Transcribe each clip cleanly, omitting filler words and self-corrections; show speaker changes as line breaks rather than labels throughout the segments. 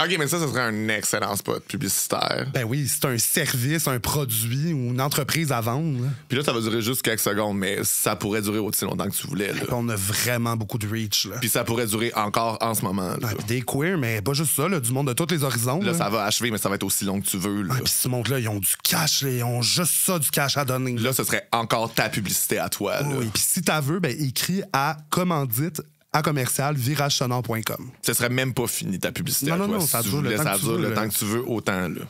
OK, mais ça serait un excellent spot publicitaire.
Ben oui, c'est un service, un produit ou une entreprise à vendre. Là.
Puis là, ça va durer juste quelques secondes, mais ça pourrait durer aussi longtemps que tu voulais. Là.
On a vraiment beaucoup de reach. Là.
Puis ça pourrait durer encore en ce moment. Là,
puis des queers, mais pas juste ça, là, du monde de tous les horizons.
là ça va achever, mais ça va être aussi long que tu veux. Là.
Puis ce monde-là, ils ont du cash, là, ils ont juste ça, du cash à donner.
Là, ce serait encore ta publicité à toi. Là.
Oui, puis si t'as veux, ben écris à commandite à commercial viragesonore.com.
Ce serait même pas fini ta publicité
Non,
à
non,
toi.
non,
Si
ça
tu
dure le
voulais,
temps
ça
que tu
dure
veux,
le
là.
temps que tu veux, autant. Là.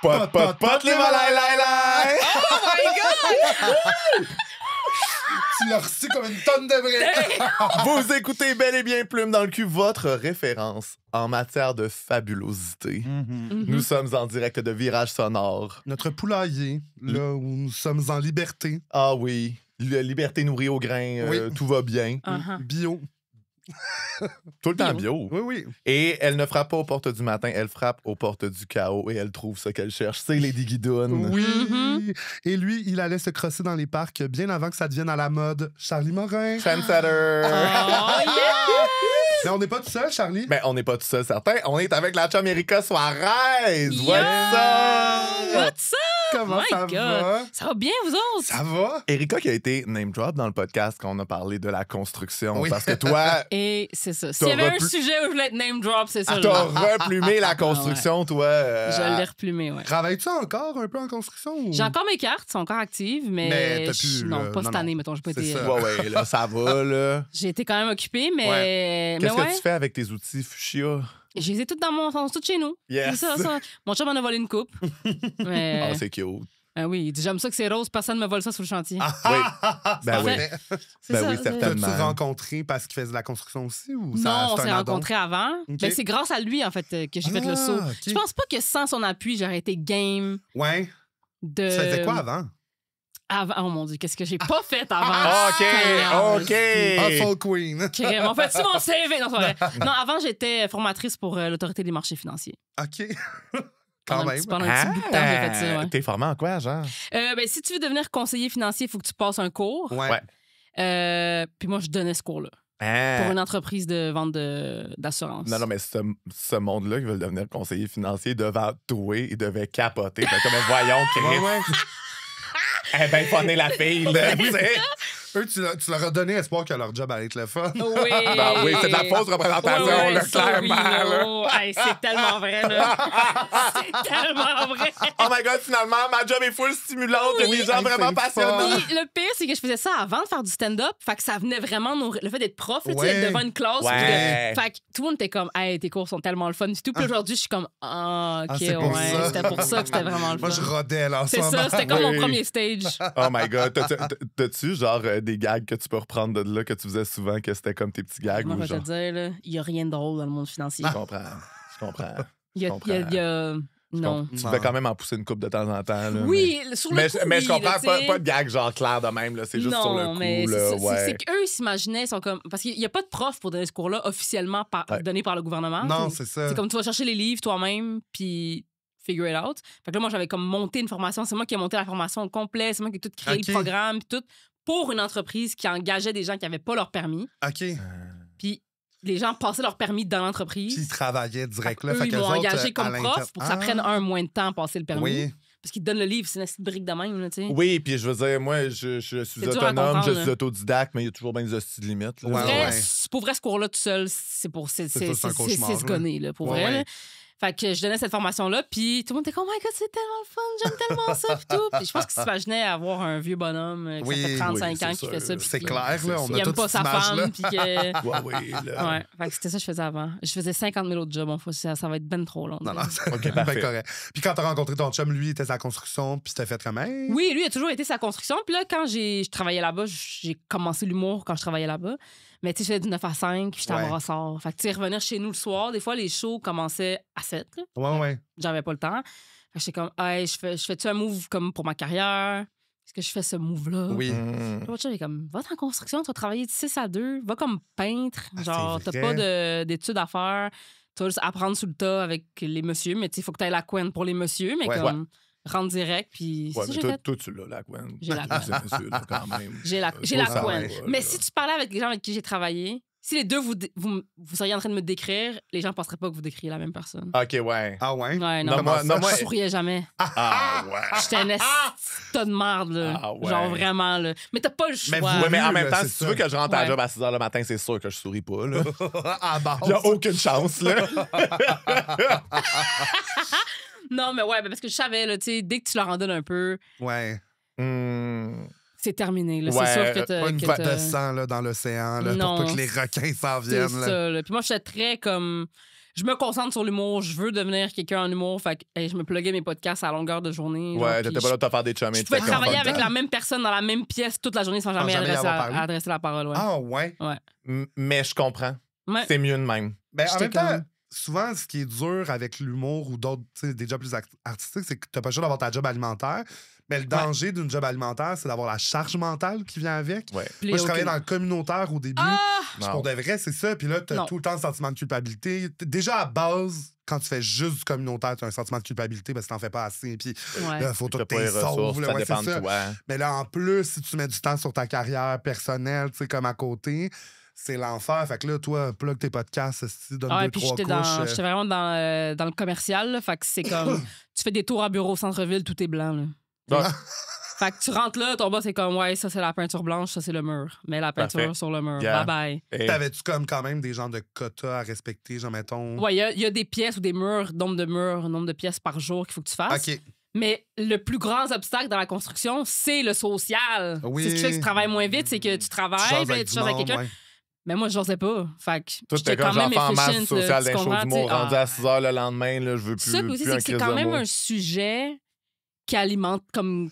Pot, les valailailes!
Oh my God!
Tu l'as reçu comme une tonne de briques.
Vous écoutez Bel et Bien Plume dans le cul, votre référence en matière de fabulosité. Nous sommes en direct de Virage Sonore.
Notre poulailler, là où nous sommes en liberté,
Ah oui, la liberté nourrie au grain,
Oui.
tout va bien.
Uh-huh.
bio.
Tout le temps bio.
Oui, oui.
Et elle ne frappe pas aux portes du matin, elle frappe aux portes du chaos et elle trouve ce qu'elle cherche. C'est Lady Guidoune.
Oui.
Mhm.
Et lui, il allait se crosser dans les parcs bien avant que ça devienne à la mode. Charlie Morin.
Trendsetter.
Oh yeah!
Mais on n'est pas tout seul, Charlie.
Ben, on n'est pas tout seul, certain. On est avec la chum Erika Suarez.
Yo!
What's up?
What's up?
Comment
My
ça
God.
va?
Ça va bien, vous autres?
Ça va?
Erika qui a été name drop dans le podcast quand on a parlé de la construction.
Oui.
Parce que toi,
Et c'est ça. S'il y avait un sujet où je voulais être name drop, c'est ça.
t'as
là.
replumé la construction, toi.
Je l'ai replumé, ouais.
Travailles-tu encore un peu en construction? Ou...
J'ai encore mes cartes, sont encore actives, mais,
Mais t'as plus,
non, pas
non,
cette
non.
année, mettons. J'ai pas
C'est
été.
ça.
Ouais, là, ça va, là.
J'ai été quand même occupée, mais.
Ouais.
Qu'est-ce
mais ouais,
que tu fais avec tes outils fuchsia?
je les ai toutes sont toutes chez nous.
Yes.
C'est ça. Mon chum en a volé une coupe. mais...
Ah, c'est cute.
oui, il dit j'aime ça que c'est rose, personne ne me vole ça sur le chantier.
Oui. Ben oui.
Parfait. C'est
Ben
ça,
oui,
c'est-
certainement.
T'as-tu rencontré parce qu'il faisait de la construction aussi? Ou ça,
Non, on
c'est
s'est
un addon?
rencontrés avant.
Ok.
Ben, c'est grâce à lui, en fait, que j'ai fait le saut.
OK.
Je pense pas que sans son appui, j'aurais été game
Ouais.
de.
Tu faisais quoi avant?
Oh mon Dieu, qu'est-ce que j'ai pas fait avant?
Ah, OK, OK.
Hustle Queen.
Crème. En fait, c'est mon CV. Non, c'est vrai. Non, avant, j'étais formatrice pour l'Autorité des marchés financiers.
OK. Quand même.
Pendant un petit bout de temps, j'ai fait ça. Ouais.
T'es formé en quoi, genre?
Ben, si tu veux devenir conseiller financier, il faut que tu passes un cours.
Ouais.
Ouais.
Puis moi, je donnais ce cours-là
Ah.
pour une entreprise de vente d'assurance.
Non, mais ce monde-là qui veut devenir conseiller financier devant toi, il devait capoter. Ben, comme voyons, Chris.
Ouais, ouais.
Eh ben, funny la fille, là, tu sais.
Eux, tu leur as donné espoir que leur job allait être le fun.
Oui.
Ben oui, c'est de la fausse représentation,
Ouais,
là,
ça,
clairement.
oui, là.
là.
Oh, hey, c'est tellement vrai, là. C'est tellement vrai.
Oh my God, finalement, ma job est full stimulante. Il y a des gens
Hey,
vraiment
c'est
passionnés.
Puis le pire, c'est que je faisais ça avant de faire du stand-up. Fait que ça venait vraiment nourrir. Le fait d'être prof, là, tu sais,
Ouais.
être devant une classe.
Ouais.
puis Fait que tout le monde était comme, hey, tes cours sont tellement le fun. Du tout. Puis aujourd'hui, je suis comme, ah, OK,
c'est pour
ouais.
ça.
C'était pour ça que c'était vraiment le fun.
Moi, je rodais là en ce
C'est
moment.
ça, c'était comme
Oui.
mon premier stage.
Oh my God. T'as-tu, genre, des gags que tu peux reprendre de là, que tu faisais souvent, que c'était comme tes petits gags?
Moi,
ou
je vais
genre...
te dire, là, il n'y a rien de drôle dans le monde financier.
Je comprends. Je comprends.
Il y a.
comprends.
Non.
Tu devais quand même en pousser une coupe de temps en temps. Là,
Oui, sur le
mais,
coup,
mais
oui,
je comprends,
là,
pas,
tu sais.
pas de gag genre clair de même, là, c'est juste
non,
sur le coup.
mais
là, ouais.
c'est qu'eux, ils s'imaginaient, ils sont comme. Parce qu'il n'y a pas de prof pour donner ce cours-là officiellement
Ouais.
donné par le gouvernement.
Non, c'est ça.
C'est comme tu vas chercher les livres toi-même, puis figure it out. Fait que là, moi, j'avais comme monté une formation. C'est moi qui ai monté la formation au complet. C'est moi qui ai tout créé
Ok.
le programme, puis tout, pour une entreprise qui engageait des gens qui n'avaient pas leur permis.
OK.
Puis les gens passaient leur permis dans
Puis
l'entreprise.
ils travaillaient direct là.
Eux,
Fait
ils
qu'eux
m'ont
autres,
engagé
à
comme
l'interne-
prof pour que ça prenne un moins de temps à passer le permis.
Oui.
Parce qu'ils te donnent le livre, c'est une petite brique de même, là, tu sais.
Oui, puis je veux dire, moi, je suis
C'est dur à
autonome,
comprendre,
je
là.
suis autodidacte, mais il y a toujours bien des hosties de limites. là.
Ouais,
Vrai,
ouais.
Pour vrai, ce cours-là tout seul, c'est pour
C'est tout un cauchemar,
c'est se gonner, là, pour
Ouais,
vrai.
ouais.
là. Fait que je donnais cette formation-là, puis tout le monde était comme, oh my God, c'est tellement le fun, j'aime tellement ça, puis tout. Puis je pense qu'ils s'imaginaient avoir un vieux bonhomme qui
Oui,
ça fait 35
oui,
ans
c'est
qui fait
sûr.
ça. puis
C'est
qui-
clair, là. On
Il
a
aime
toute
pas
cette
sa
image-là.
femme, puis que.
Ouais, oui, là.
Ouais, fait que c'était ça que je faisais avant. Je faisais 50 000 autres jobs. Bon, ça va être ben trop long.
Non, non, c'est
OK,
ben
parfait.
correct. Puis quand t'as rencontré ton chum, lui, il était sa construction, puis t'as fait comme hey.
Oui, lui a toujours été sa construction. Puis là, quand je travaillais là-bas, j'ai commencé l'humour quand je travaillais là-bas. Mais tu sais, je faisais du 9 à 5, puis j'étais
Ouais.
à Brossard. Fait que tu sais, revenir chez nous le soir, des fois, les shows commençaient à 7. Là.
Ouais, ouais.
J'avais pas le temps. Fait que j'étais comme, hey, je fais-tu un move comme pour ma carrière? est-ce que je fais ce move-là?
Oui.
L'autre chose, il est comme, va en construction, tu vas travailler de 6 à 2, va comme peintre. Genre,
c'est
t'as
vrai.
pas d'études à faire. Tu vas juste apprendre sous le tas avec les messieurs, mais il faut que tu aies la couenne pour les messieurs, mais
Ouais.
comme, rentre direct, puis
Ouais,
c'est ça
mais
que j'ai fait.
toi, tu l'as, la Gwen.
J'ai la
Mesdames et messieurs, là, quand même.
J'ai la
ça
couenne.
va,
Mais
là.
si tu parlais avec les gens avec qui j'ai travaillé, si les deux, vous seriez en train de me décrire, les gens ne penseraient pas que vous décririez la même personne.
OK, ouais.
Ah ouais?
Ouais, non.
Non, moi,
Je souriais jamais.
Ah, ouais.
J'étais un tas de merde, là.
Ah ouais.
Genre vraiment, là. Mais t'as pas le choix.
Mais
Ouais, mais en même
là,
temps,
c'est
si tu
ça.
veux que je rentre à la
Ouais.
job à 6 h le matin, c'est sûr que je souris pas, là.
À base.
Il n'y a aucune chance, là.
Non, mais ouais, parce que je savais, là, tu sais, dès que tu leur en donnes un peu,
Ouais.
c'est terminé, là.
Ouais,
C'est sûr que t'as...
Pas une
que
vague
t'as-
de sang là, dans l'océan là,
Non,
pour pas que les requins s'en
C'est
viennent. Là.
ça, là. Puis moi, j'étais très comme... Je me concentre sur l'humour, je veux devenir quelqu'un en humour, fait que je me pluguais mes podcasts à longueur de journée. genre,
Ouais,
puis
t'étais pas là de te faire des chummies.
Je pouvais
t'étais
travailler
confortable.
avec la même personne dans la même pièce toute la journée sans jamais,
jamais y avoir parlé.
adresser la parole, ouais.
Ah ouais.
Mais je comprends.
Ouais.
C'est mieux de même.
Ben, en
J'étais
même temps,
comme-
souvent, ce qui est dur avec l'humour ou d'autres, tu sais, des jobs plus artistiques, c'est que t'as pas le choix d'avoir ta job alimentaire. Mais le danger d'une job alimentaire, c'est d'avoir la charge mentale qui vient avec.
Ouais.
Puis
Moi, je
ok.
travaillais dans le communautaire au début.
Ah!
Non.
Pour de vrai, c'est ça. Puis là, t'as
Non.
tout le temps le sentiment de culpabilité. Déjà, à base, quand tu fais juste du communautaire, t'as un sentiment de culpabilité parce que t'en fais pas assez. Puis
Ouais.
là, faut tout
T'as
que
pas les
t'es sauve.
ressources,
là,
ça
ouais,
dépend
c'est
de
ça.
toi.
Mais là, en plus, si tu mets du temps sur ta carrière personnelle, tu sais, comme à côté, c'est l'enfer. Fait que là, toi, plug tes podcasts, donne
Ah,
deux,
puis
trois
j'étais
couches.
j'étais vraiment dans le commercial, là, fait que c'est comme... tu fais des tours à bureau au centre-ville, tout est blanc, là.
Ouais.
Fait que tu rentres là, ton boss c'est comme, ouais, ça c'est la peinture blanche, ça c'est le mur. Mais la peinture
Parfait.
sur le mur.
Yeah.
Bye bye.
Et-
T'avais-tu comme quand même des genres de quotas à respecter, genre, mettons?
Ouais, il y a des pièces ou des murs, nombre de pièces par jour qu'il faut que tu fasses.
OK.
Mais le plus grand obstacle dans la construction, c'est le social.
Oui.
Si tu fais que tu travailles moins vite, c'est que tu travailles,
jases
ben,
avec
tu
du
jases avec
monde,
quelqu'un.
ouais.
Mais moi, je n'osais pas. Fait que
Toi,
j'étais
t'es comme
quand même
j'en fais en masse
efficient.
social d'un show d'humour rendu à 6 h le lendemain, là, je veux plus,
Ça, puis aussi,
plus
c'est
un
que c'est
crise
quand
de
même
mots.
un sujet qui alimente,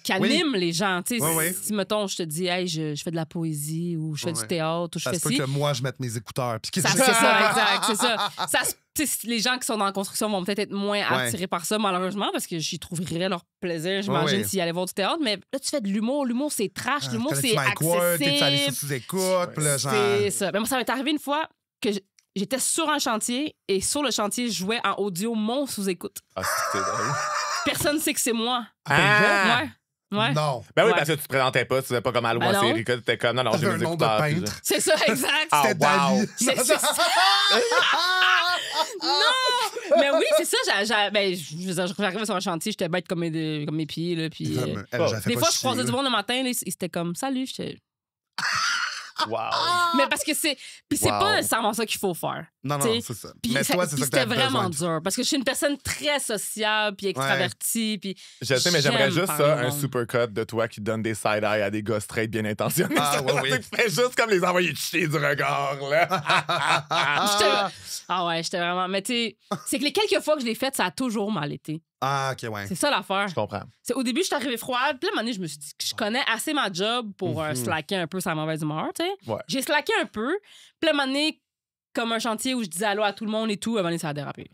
qui anime les gens. Tu sais,
Oui,
si, mettons, je te dis, hey, je fais de la poésie ou je fais
Ouais.
du théâtre ou je
Ça
fais
se peut
ci.
que moi, je mette mes écouteurs. Puis que
C'est ça, exact, c'est ça. Tu sais, les gens qui sont dans la construction vont peut-être être moins attirés par ça, malheureusement, parce que j'y trouverais leur plaisir, j'imagine,
Ouais.
s'ils allaient voir du théâtre. Mais là, tu fais de l'humour. L'humour, c'est trash. L'humour, c'est
T'es allé
accessible.
sur sous-écoute, puis là, genre...
C'est ça. Mais moi, ça m'est arrivé une fois que j'étais sur un chantier et sur le chantier, je jouais en audio mon sous-écoute.
Ah, c'est drôle.
Personne ne sait que c'est moi.
Ah!
Ouais. Ouais.
Non.
Ben oui,
Ouais.
parce que tu te présentais pas, tu faisais pas comme Allô,
Ben
moi, c'est
non.
Erika, t'étais comme non, j'ai
T'avais
mes
un nom de
écouteurs. puis
peintre.
C'est ça, exact.
Ah,
C'était
wow.
Dali.
Mais c'est ça. Non! Mais oui, c'est ça. J'arrivais sur un chantier, j'étais bête comme mes pieds. Là, puis, des fois, je croisais du monde le matin, là, c'était comme salut.
Wow.
Mais parce que c'est. Puis c'est
Wow.
pas nécessairement ça qu'il faut faire.
Non,
T'sais,
non, c'est ça.
Puis
Mais toi, c'est
puis
ça que
c'était
t'as
vraiment
besoin.
dur. Parce que je suis une personne très sociable puis extravertie. Puis
Je sais, mais j'aimerais
j'aime
juste
parler
ça,
au
un
monde.
supercut de toi qui donne des side-eye à des gars straight bien intentionnés.
Ah, ouais, oui.
Tu fais juste comme les envoyer chier du regard, là.
Ah ouais, j'étais vraiment. Mais tu sais, c'est que les quelques fois que je l'ai fait, ça a toujours mal été.
Ah, OK, ouais.
C'est ça l'affaire.
Je comprends.
C'est au début, je suis arrivée froide. Puis là, à un moment donné, je me suis dit que je connais assez ma job pour slacker un peu sa mauvaise humeur, tu sais.
Ouais.
J'ai slacké un peu. Puis là, à un moment donné, comme un chantier où je disais allô à tout le monde et tout, à un moment donné, ça a dérapé.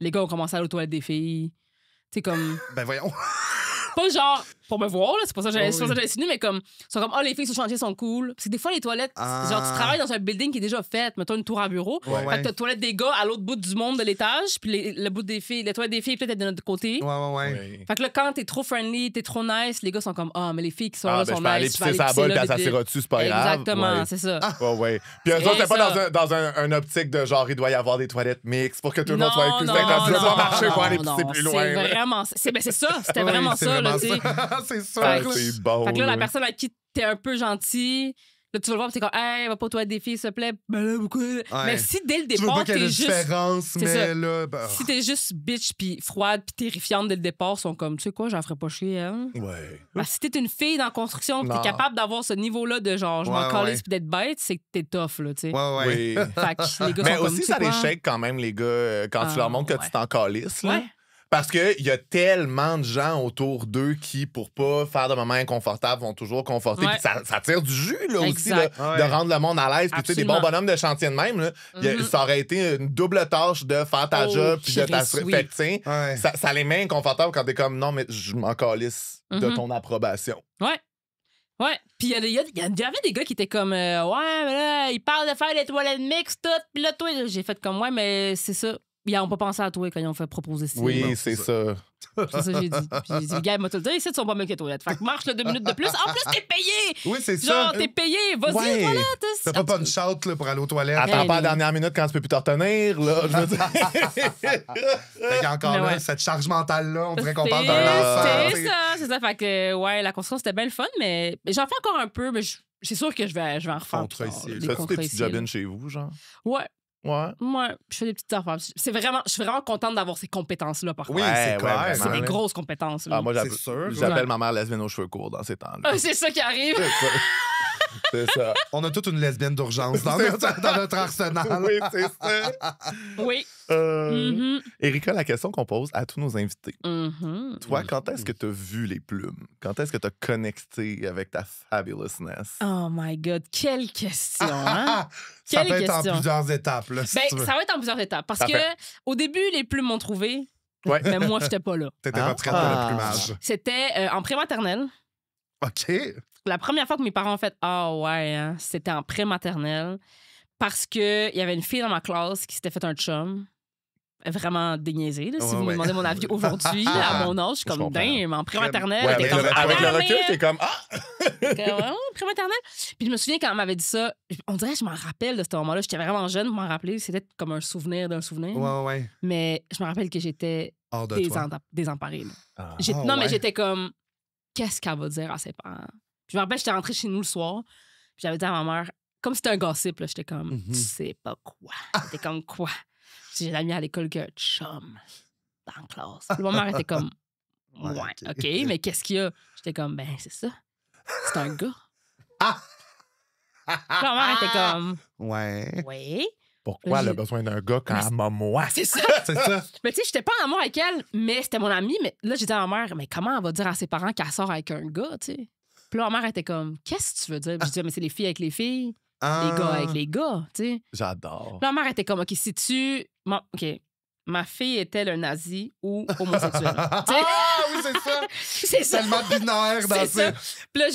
Les gars ont commencé à aller aux toilettes des filles. Tu sais, comme.
Ben voyons.
Pas genre pour me voir, là, c'est pas ça que j'allais
Oh, oui.
insinuer, mais comme. Ils sont comme, oh, les filles sur le chantier sont cool. Parce que des fois, les toilettes, genre, tu travailles dans un building qui est déjà fait, mettons une tour à bureau.
Ouais,
Fait
ouais.
que t'as les toilettes des gars à l'autre bout du monde de l'étage, puis le bout des filles, les toilettes des filles peut-être être de notre côté.
Ouais.
Oui.
Fait que là, quand t'es trop friendly, t'es trop nice, les gars sont comme, ah, mais les filles qui sont
Ah,
là
ben,
sont
je peux aller
nice.
pisser sa bolle, puis elle s'assira dessus, c'est pas grave.
Exactement,
Ouais.
c'est ça.
Ouais, ouais. Puis eux
C'est
autres, c'est pas
ça.
dans un optique de genre, il doit y avoir des toilettes mixtes pour que tout le monde
Non,
soit inclusif.
non,
Comme tu dois
non,
marcher pour aller
non,
pisser plus loin.
C'est
là.
vraiment. C'est ça, c'était
Oui,
vraiment
c'est
ça, là,
vraiment
tu sais.
ça. C'est sûr.
Ah,
Fait que-
c'est bon.
Fait que là, la
là.
personne avec qui t'es un peu gentil, là, tu vas le voir, pis t'es comme, hey, va pas aux toilettes des filles, s'il te plaît. Ben là, pourquoi? Mais si dès le
Tu veux
départ,
pas qu'il y ait
t'es
de
juste.
différence,
C'est
mais
ça.
là... ben,
Si t'es juste bitch, puis froide, puis terrifiante dès le départ, ils sont comme, tu sais quoi, j'en ferais pas chier, elle.
Ouais.
Ben, si t'es une fille dans la construction, pis t'es
Non.
capable d'avoir ce niveau-là de genre, je m'en
Ouais,
calisse
ouais.
pis d'être bête, c'est que t'es tough, là, tu sais.
Ouais.
Oui.
Fait que les gars
Mais
sont comme,
aussi,
tu sais
ça les
quoi?
shake quand même, les gars, quand tu
Ah,
leur montres que
ouais.
tu t'en calisses. Là.
Ouais.
Parce qu'il y a tellement de gens autour d'eux qui, pour pas faire de moments inconfortables, vont toujours conforter.
Ouais.
Puis ça tire du jus, là, aussi,
Exact.
là,
Ouais.
de rendre le monde à l'aise. Puis, tu sais, des bons
Absolument.
bonhommes de chantier de même, là,
Mhm.
ça aurait été une double tâche de faire ta
Oh,
job puis de
Christ,
t'assurer.
oui.
Fait que, tu sais,
Ouais.
ça les met inconfortables quand t'es comme, non, mais je m'en calisse de
Mhm.
ton approbation.
Ouais. Ouais, puis il y avait des gars qui étaient comme ouais, mais là, ils parlent de faire les toilettes mixtes, tout. Puis là, toi, j'ai fait comme ouais, mais c'est ça. Ils n'ont pas pensé à toi quand ils ont fait proposer ça.
Oui, c'est ça.
C'est ça que j'ai dit. Puis j'ai dit, le gars, il m'a tout le dit, ici, ils sont pas mieux que les toilettes. Fait que marche le 2 minutes de plus. En plus, t'es payé!
Oui, c'est ça.
Genre, t'es payé. Vas-y aux toilettes.
T'as pas une shout là, pour aller aux toilettes.
Attends pas la dernière minute quand tu peux plus te retenir, là. Je veux dire.
Fait qu'encore là, cette charge mentale-là, on dirait qu'on parle d'un enfant.
C'est ça. Fait que, ouais, la construction, c'était bien le fun, mais j'en fais encore un peu, mais c'est sûr que je vais en refaire.
Fais-tu des petits job-ins chez vous, genre?
Ouais.
Ouais.
Moi, je fais des petites affaires. Je suis vraiment contente d'avoir ces compétences-là, par contre.
Oui, c'est clair.
C'est des grosses compétences. Là.
Ah, moi, j'appelle ma mère lesbienne aux cheveux courts dans ces temps-là.
C'est ça qui arrive.
C'est ça.
On a toute une lesbienne d'urgence dans notre arsenal.
Oui, c'est ça.
Oui.
Erika, la question qu'on pose à tous nos invités. Toi, quand est-ce que tu as vu les plumes? Quand est-ce que tu as connecté avec ta fabulousness?
Oh my God, quelle question, hein?
Ça peut être en plusieurs étapes. Là, si tu veux.
Ça va être en plusieurs étapes. Parce que au début, les plumes m'ont trouvé, mais moi, j'étais pas là.
T'étais pas prête pour le plumage.
C'était en prématernelle.
OK.
La première fois que mes parents ont fait « Ah ouais, hein, c'était en pré-maternelle » parce qu'il y avait une fille dans ma classe qui s'était fait un chum. Vraiment déniaisé. Si vous me demandez mon avis aujourd'hui, à mon âge, je suis comme « Damn, en pré-maternelle.
Ouais, avec le recul, t'es comme « Ah! »
pré-maternelle. Puis je me souviens quand elle m'avait dit ça, on dirait que je m'en rappelle de ce moment-là. J'étais vraiment jeune pour m'en rappeler. C'était comme un souvenir d'un souvenir.
Ouais.
Mais je me rappelle que j'étais désemparée. Mais j'étais comme « Qu'est-ce qu'elle va dire à ses parents? » Je me rappelle, j'étais rentrée chez nous le soir, puis j'avais dit à ma mère, comme c'était un gossip, là, j'étais comme, tu sais pas quoi. J'étais comme quoi? J'ai l'ami à l'école qui a un chum dans la classe. Puis ma mère était comme, ouais, OK, mais qu'est-ce qu'il y a? J'étais comme, ben, c'est ça. C'est un gars. Puis ma mère était comme, oui.
Pourquoi elle a besoin d'un gars quand elle m'a moi?
C'est ça. Mais tu sais, j'étais pas en amour avec elle, mais c'était mon amie. Mais là, j'ai dit à ma mère, mais comment elle va dire à ses parents qu'elle sort avec un gars, tu sais? Puis là, ma mère était comme, qu'est-ce que tu veux dire? Puis je disais, mais c'est les filles avec les filles, les gars avec les gars, tu sais.
J'adore.
Puis la mère était comme, OK, si tu. OK, ma fille est-elle un nazi ou homosexuel?
Oui, c'est ça.
C'est ça.
Tellement binaire dans ça.
Puis là,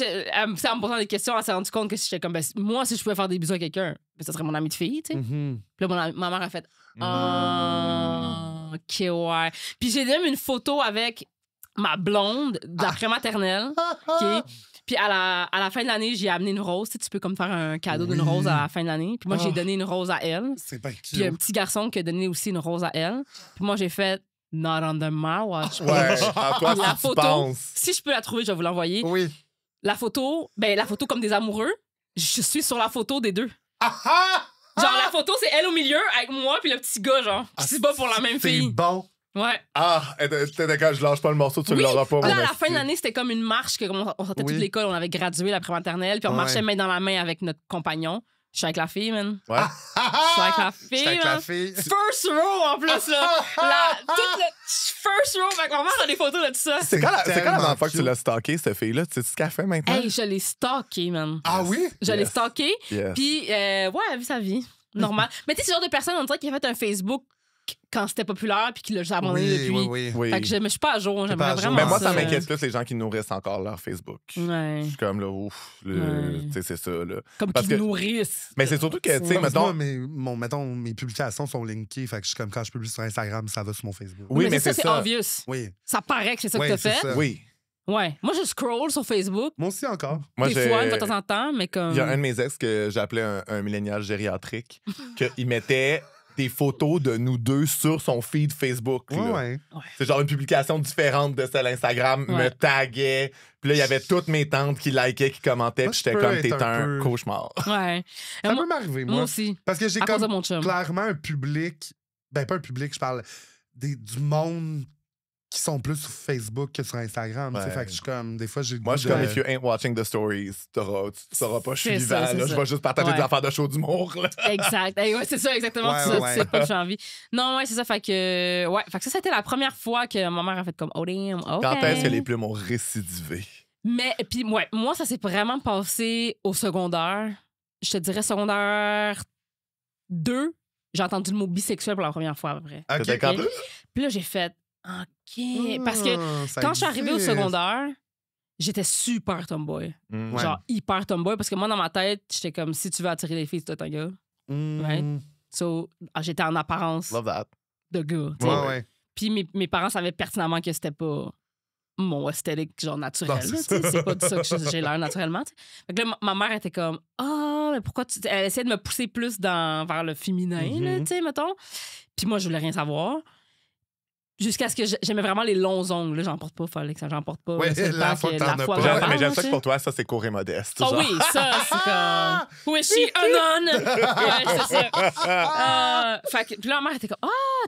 en me posant des questions, elle s'est rendue compte que j'étais comme, ben, moi, si je pouvais faire des bisous à quelqu'un, ben, ça serait mon ami de fille, tu sais. Puis là, ma mère a fait, OK, ouais. Puis j'ai même une photo avec ma blonde d'après maternelle. OK. Puis à la fin de l'année, j'ai amené une rose. Tu peux comme faire un cadeau d'une rose à la fin de l'année. Puis moi, j'ai donné une rose à elle.
C'est pas cute.
Puis il y a un petit garçon qui a donné aussi une rose à elle. Puis moi, j'ai fait Not under my watch.
Ouais, à toi,
la
si
photo,
tu penses.
si je peux la trouver, je vais vous l'envoyer.
Oui.
La photo comme des amoureux, je suis sur la photo des deux. Genre, la photo, c'est elle au milieu avec moi puis le petit gars, genre. Qui se bat pour la même fille.
C'est bon.
Ouais.
T'es quand je lâche pas le morceau, tu l'auras pas.
Là, à la fin de l'année, c'était comme une marche que on sortait toute l'école, on avait gradué la prématernelle, puis on marchait main dans la main avec notre compagnon. Je suis avec la fille, man.
Ouais.
Je suis avec la fille, man. First row, en plus, là. Toute le first row. Fait que maman a des photos de tout ça.
C'est quand la dernière fois que tu l'as stalké, cette fille-là? Tu sais ce qu'elle fait maintenant?
Hey, je l'ai stalké, man.
Ah oui?
Je l'ai stalké. Puis, ouais, elle a vu sa vie. Normal. Mais tu sais, ce genre de personne, on dirait qu'il a fait un Facebook quand c'était populaire puis qu'il l'a juste abandonné depuis.
Oui.
Fait que je me suis pas à jour. J'aimerais vraiment
mais moi, ça m'inquiète plus les gens qui nourrissent encore leur Facebook.
Ouais.
Je suis comme là, ouf, tu sais, c'est ça, là.
Comme qu'ils nourrissent.
Mais c'est surtout que, tu sais,
mettons, mes publications sont linkées. Fait que je suis comme quand je publie sur Instagram, ça va sur mon Facebook.
Oui, mais c'est obvious.
Oui.
Ça paraît que c'est ça que t'as fait.
Ça.
Oui.
Ouais. Moi, je scroll sur Facebook.
Moi aussi encore.
Des fois, une fois de temps en temps, mais comme.
Il y a un de mes ex que j'appelais un millénial gériatrique, qu'il mettait des photos de nous deux sur son feed Facebook.
Ouais.
C'est genre une publication différente de celle Instagram, me taguait. Puis là, il y avait toutes mes tantes qui likaient, qui commentaient. Puis j'étais comme, t'es un cauchemar.
Ouais.
Ça peut m'arriver, moi.
Moi aussi.
Parce que j'ai comme clairement un public. Ben, pas un public, je parle du monde qui sont plus sur Facebook que sur Instagram. Fait que je suis comme, des fois, j'ai
moi, je suis comme, if you ain't watching the stories, tu sauras pas, je suis vivant. Là, je vais juste partager des affaires de show d'humour.
Exact. Ouais, c'est ça, exactement. Tu sais pas que j'ai envie. Non, ouais, c'est ça. Fait que, fait que ça, c'était la première fois que ma mère a fait comme, oh damn, OK.
Quand est-ce que les plumes ont récidivé?
Mais, puis, ouais, moi, ça s'est vraiment passé au secondaire. Je te dirais secondaire 2. J'ai entendu le mot bisexuel pour la première fois, à peu près.
C'était quand deux?
Puis là, j'ai fait, OK. Parce que quand je suis arrivée au secondaire, j'étais super tomboy. Genre hyper tomboy, parce que moi, dans ma tête, j'étais comme, si tu veux attirer les filles, c'est toi, t'es un gars. Right? So, j'étais en apparence de gars. Puis mes parents savaient pertinemment que c'était pas mon esthétique genre naturel. C'est pas de ça que j'ai l'air naturellement. T'sais. Fait que là, ma mère était comme mais pourquoi tu... Elle essayait de me pousser plus vers le féminin, tu sais, mettons. Puis moi, je voulais rien savoir. Jusqu'à ce que j'aimais vraiment les longs ongles. Là, j'en porte pas, fallait que j'en porte pas.
Oui, la fois que t'en as pas.
Mais j'aime ça que pour toi, ça, c'est court et modeste.
Oh oui, ça, c'est comme... Who is she? Anon! Ouais, c'est ça. Fait que, puis là, ma mère était comme,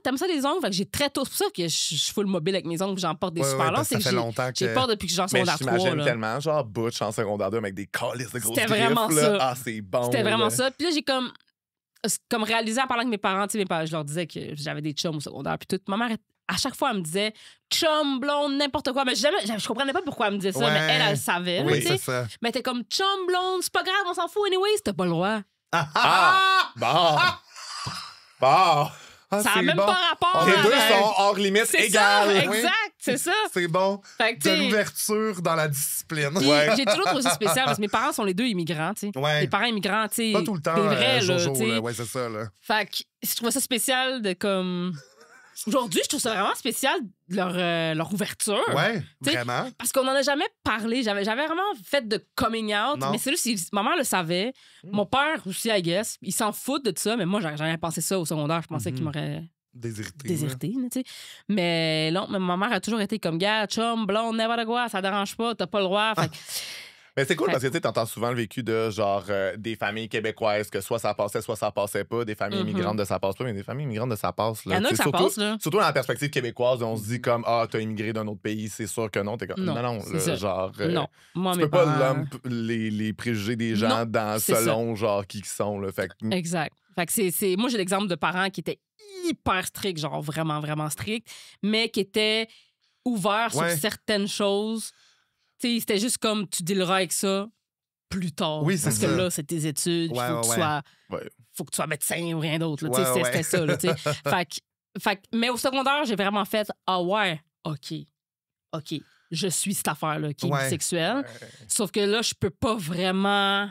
t'aimes ça les ongles? Fait que j'ai très tôt... C'est pour ça que je suis full mobile avec mes ongles, j'en porte des super longs. C'est que j'ai peur depuis que j'en suis en secondaire 3.
Mais j'imagine tellement, genre, butch en secondaire 2 avec des calices de grosses griffes.
C'était vraiment ça.
Ah, c'est bon.
C'était vraiment ça. Puis là, j'ai comme réalisé en parlant avec mes parents, je leur disais que j'avais des chums au secondaire, puis tout. Ma mère, à chaque fois, elle me disait chum, blonde, n'importe quoi. Mais je comprenais pas pourquoi elle me disait ça, mais elle savait.
Oui, c'est ça.
Mais elle était comme chum, blonde, c'est pas grave, on s'en fout, anyway, t'as pas le droit.
Bon.
Ça n'a même pas rapport.
Les deux sont hors limite égales.
Exact, c'est ça.
C'est bon.
Fait que,
de l'ouverture dans la discipline.
J'ai toujours trouvé ça spécial parce que mes parents sont les deux immigrants, tu sais. Les parents immigrants, tu sais.
Pas tout le temps.
Des vrais,
Jojo,
là, tu sais.
Ouais, c'est ça, là.
Fait que je trouvais ça spécial de comme. Aujourd'hui, je trouve ça vraiment spécial, leur ouverture.
Ouais, vraiment.
Parce qu'on n'en a jamais parlé. J'avais vraiment fait de coming out.
Non.
Mais c'est là, ma mère le savait. Mon père aussi, I guess. Il s'en fout de ça. Mais moi, j'avais jamais pensé ça au secondaire. Je pensais qu'il m'aurait désirité. Mais non, ma mère a toujours été comme, gars, chum, blonde, n'importe quoi, ça dérange pas, t'as pas le droit. Fait
mais c'est cool parce que tu entends souvent le vécu de genre des familles québécoises que soit ça passait pas, des familles immigrantes de ça passe pas, mais des familles immigrantes de ça passe.
Il y en a que ça passe, là.
Surtout dans la perspective québécoise, on se dit comme t'as immigré d'un autre pays, c'est sûr que non. T'es comme non, là, genre.
Non. Moi,
tu peux pas lump les préjugés des gens selon genre qui sont. Là, fait que...
Exact. Fait que moi, j'ai l'exemple de parents qui étaient hyper stricts, genre vraiment, vraiment stricts, mais qui étaient ouverts sur certaines choses. T'sais, c'était juste comme tu dealeras avec ça plus tard.
Oui, c'est
parce que là, c'est tes études. Faut que tu sois médecin ou rien d'autre. C'était ça. Là, fait que, mais au secondaire, j'ai vraiment fait OK, je suis cette affaire-là qui est bisexuelle. Sauf que là, je peux pas vraiment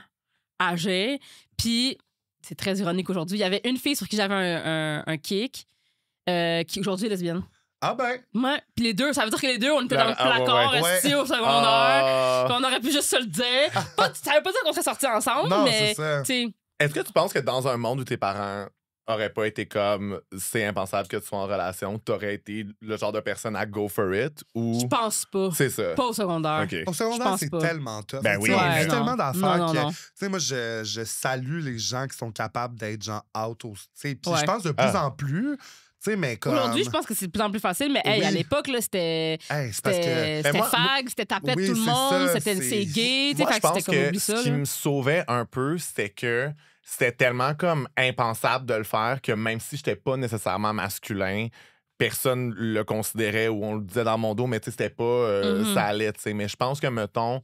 agir. Puis, c'est très ironique aujourd'hui. Il y avait une fille sur qui j'avais un kick qui aujourd'hui est lesbienne.
Ah ben.
Ouais. Puis les deux, ça veut dire que les deux, on était dans le placard ici au secondaire. Puis on aurait pu juste se le dire. Ça veut pas dire qu'on serait sortis ensemble,
non,
mais.
Est-ce que tu penses que dans un monde où tes parents auraient pas été comme c'est impensable que tu sois en relation, t'aurais été le genre de personne à go for it ou.
Je pense pas.
C'est ça.
Pas au secondaire.
Okay. Au secondaire, c'est tellement tough.
Ben oui.
Il y a tellement d'affaires que.
Non.
Tu sais, moi, je salue les gens qui sont capables d'être genre out. Puis je pense de plus en plus. Mais comme...
Aujourd'hui, je pense que c'est de plus en plus facile, mais à l'époque, là, c'était fag, c'était tapette tout le monde, c'est gay.
Moi, je pense que ce qui me sauvait un peu, c'était que c'était tellement comme impensable de le faire que même si j'étais pas nécessairement masculin, personne le considérait ou on le disait dans mon dos, mais c'était pas ça allait. Mais je pense que, mettons,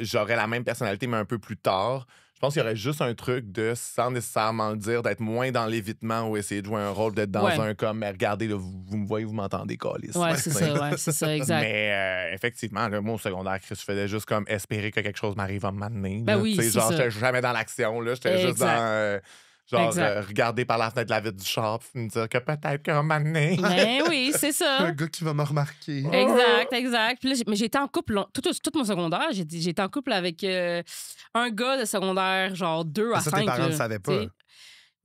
j'aurais la même personnalité, mais un peu plus tard. Je pense qu'il y aurait juste un truc de, sans nécessairement le dire, d'être moins dans l'évitement ou essayer de jouer un rôle, d'être dans un comme, mais regardez, là, vous me voyez, vous m'entendez, câlisse.
C'est ça, exact.
Mais effectivement, là, moi, au secondaire, je faisais juste comme espérer que quelque chose m'arrive à m'amener.
Ben oui, c'est
genre,
ça.
j'étais jamais dans l'action, là, j'étais juste dans... regarder par la fenêtre de la vitre du char et me dire que peut-être qu'un moment donné...
Ben oui, c'est ça.
Un gars qui va me remarquer.
Exact. Puis là, mais j'ai été en couple tout mon secondaire. J'ai été en couple avec un gars de secondaire, genre 2 à 5.
Ça, tes parents ne savaient pas.
Au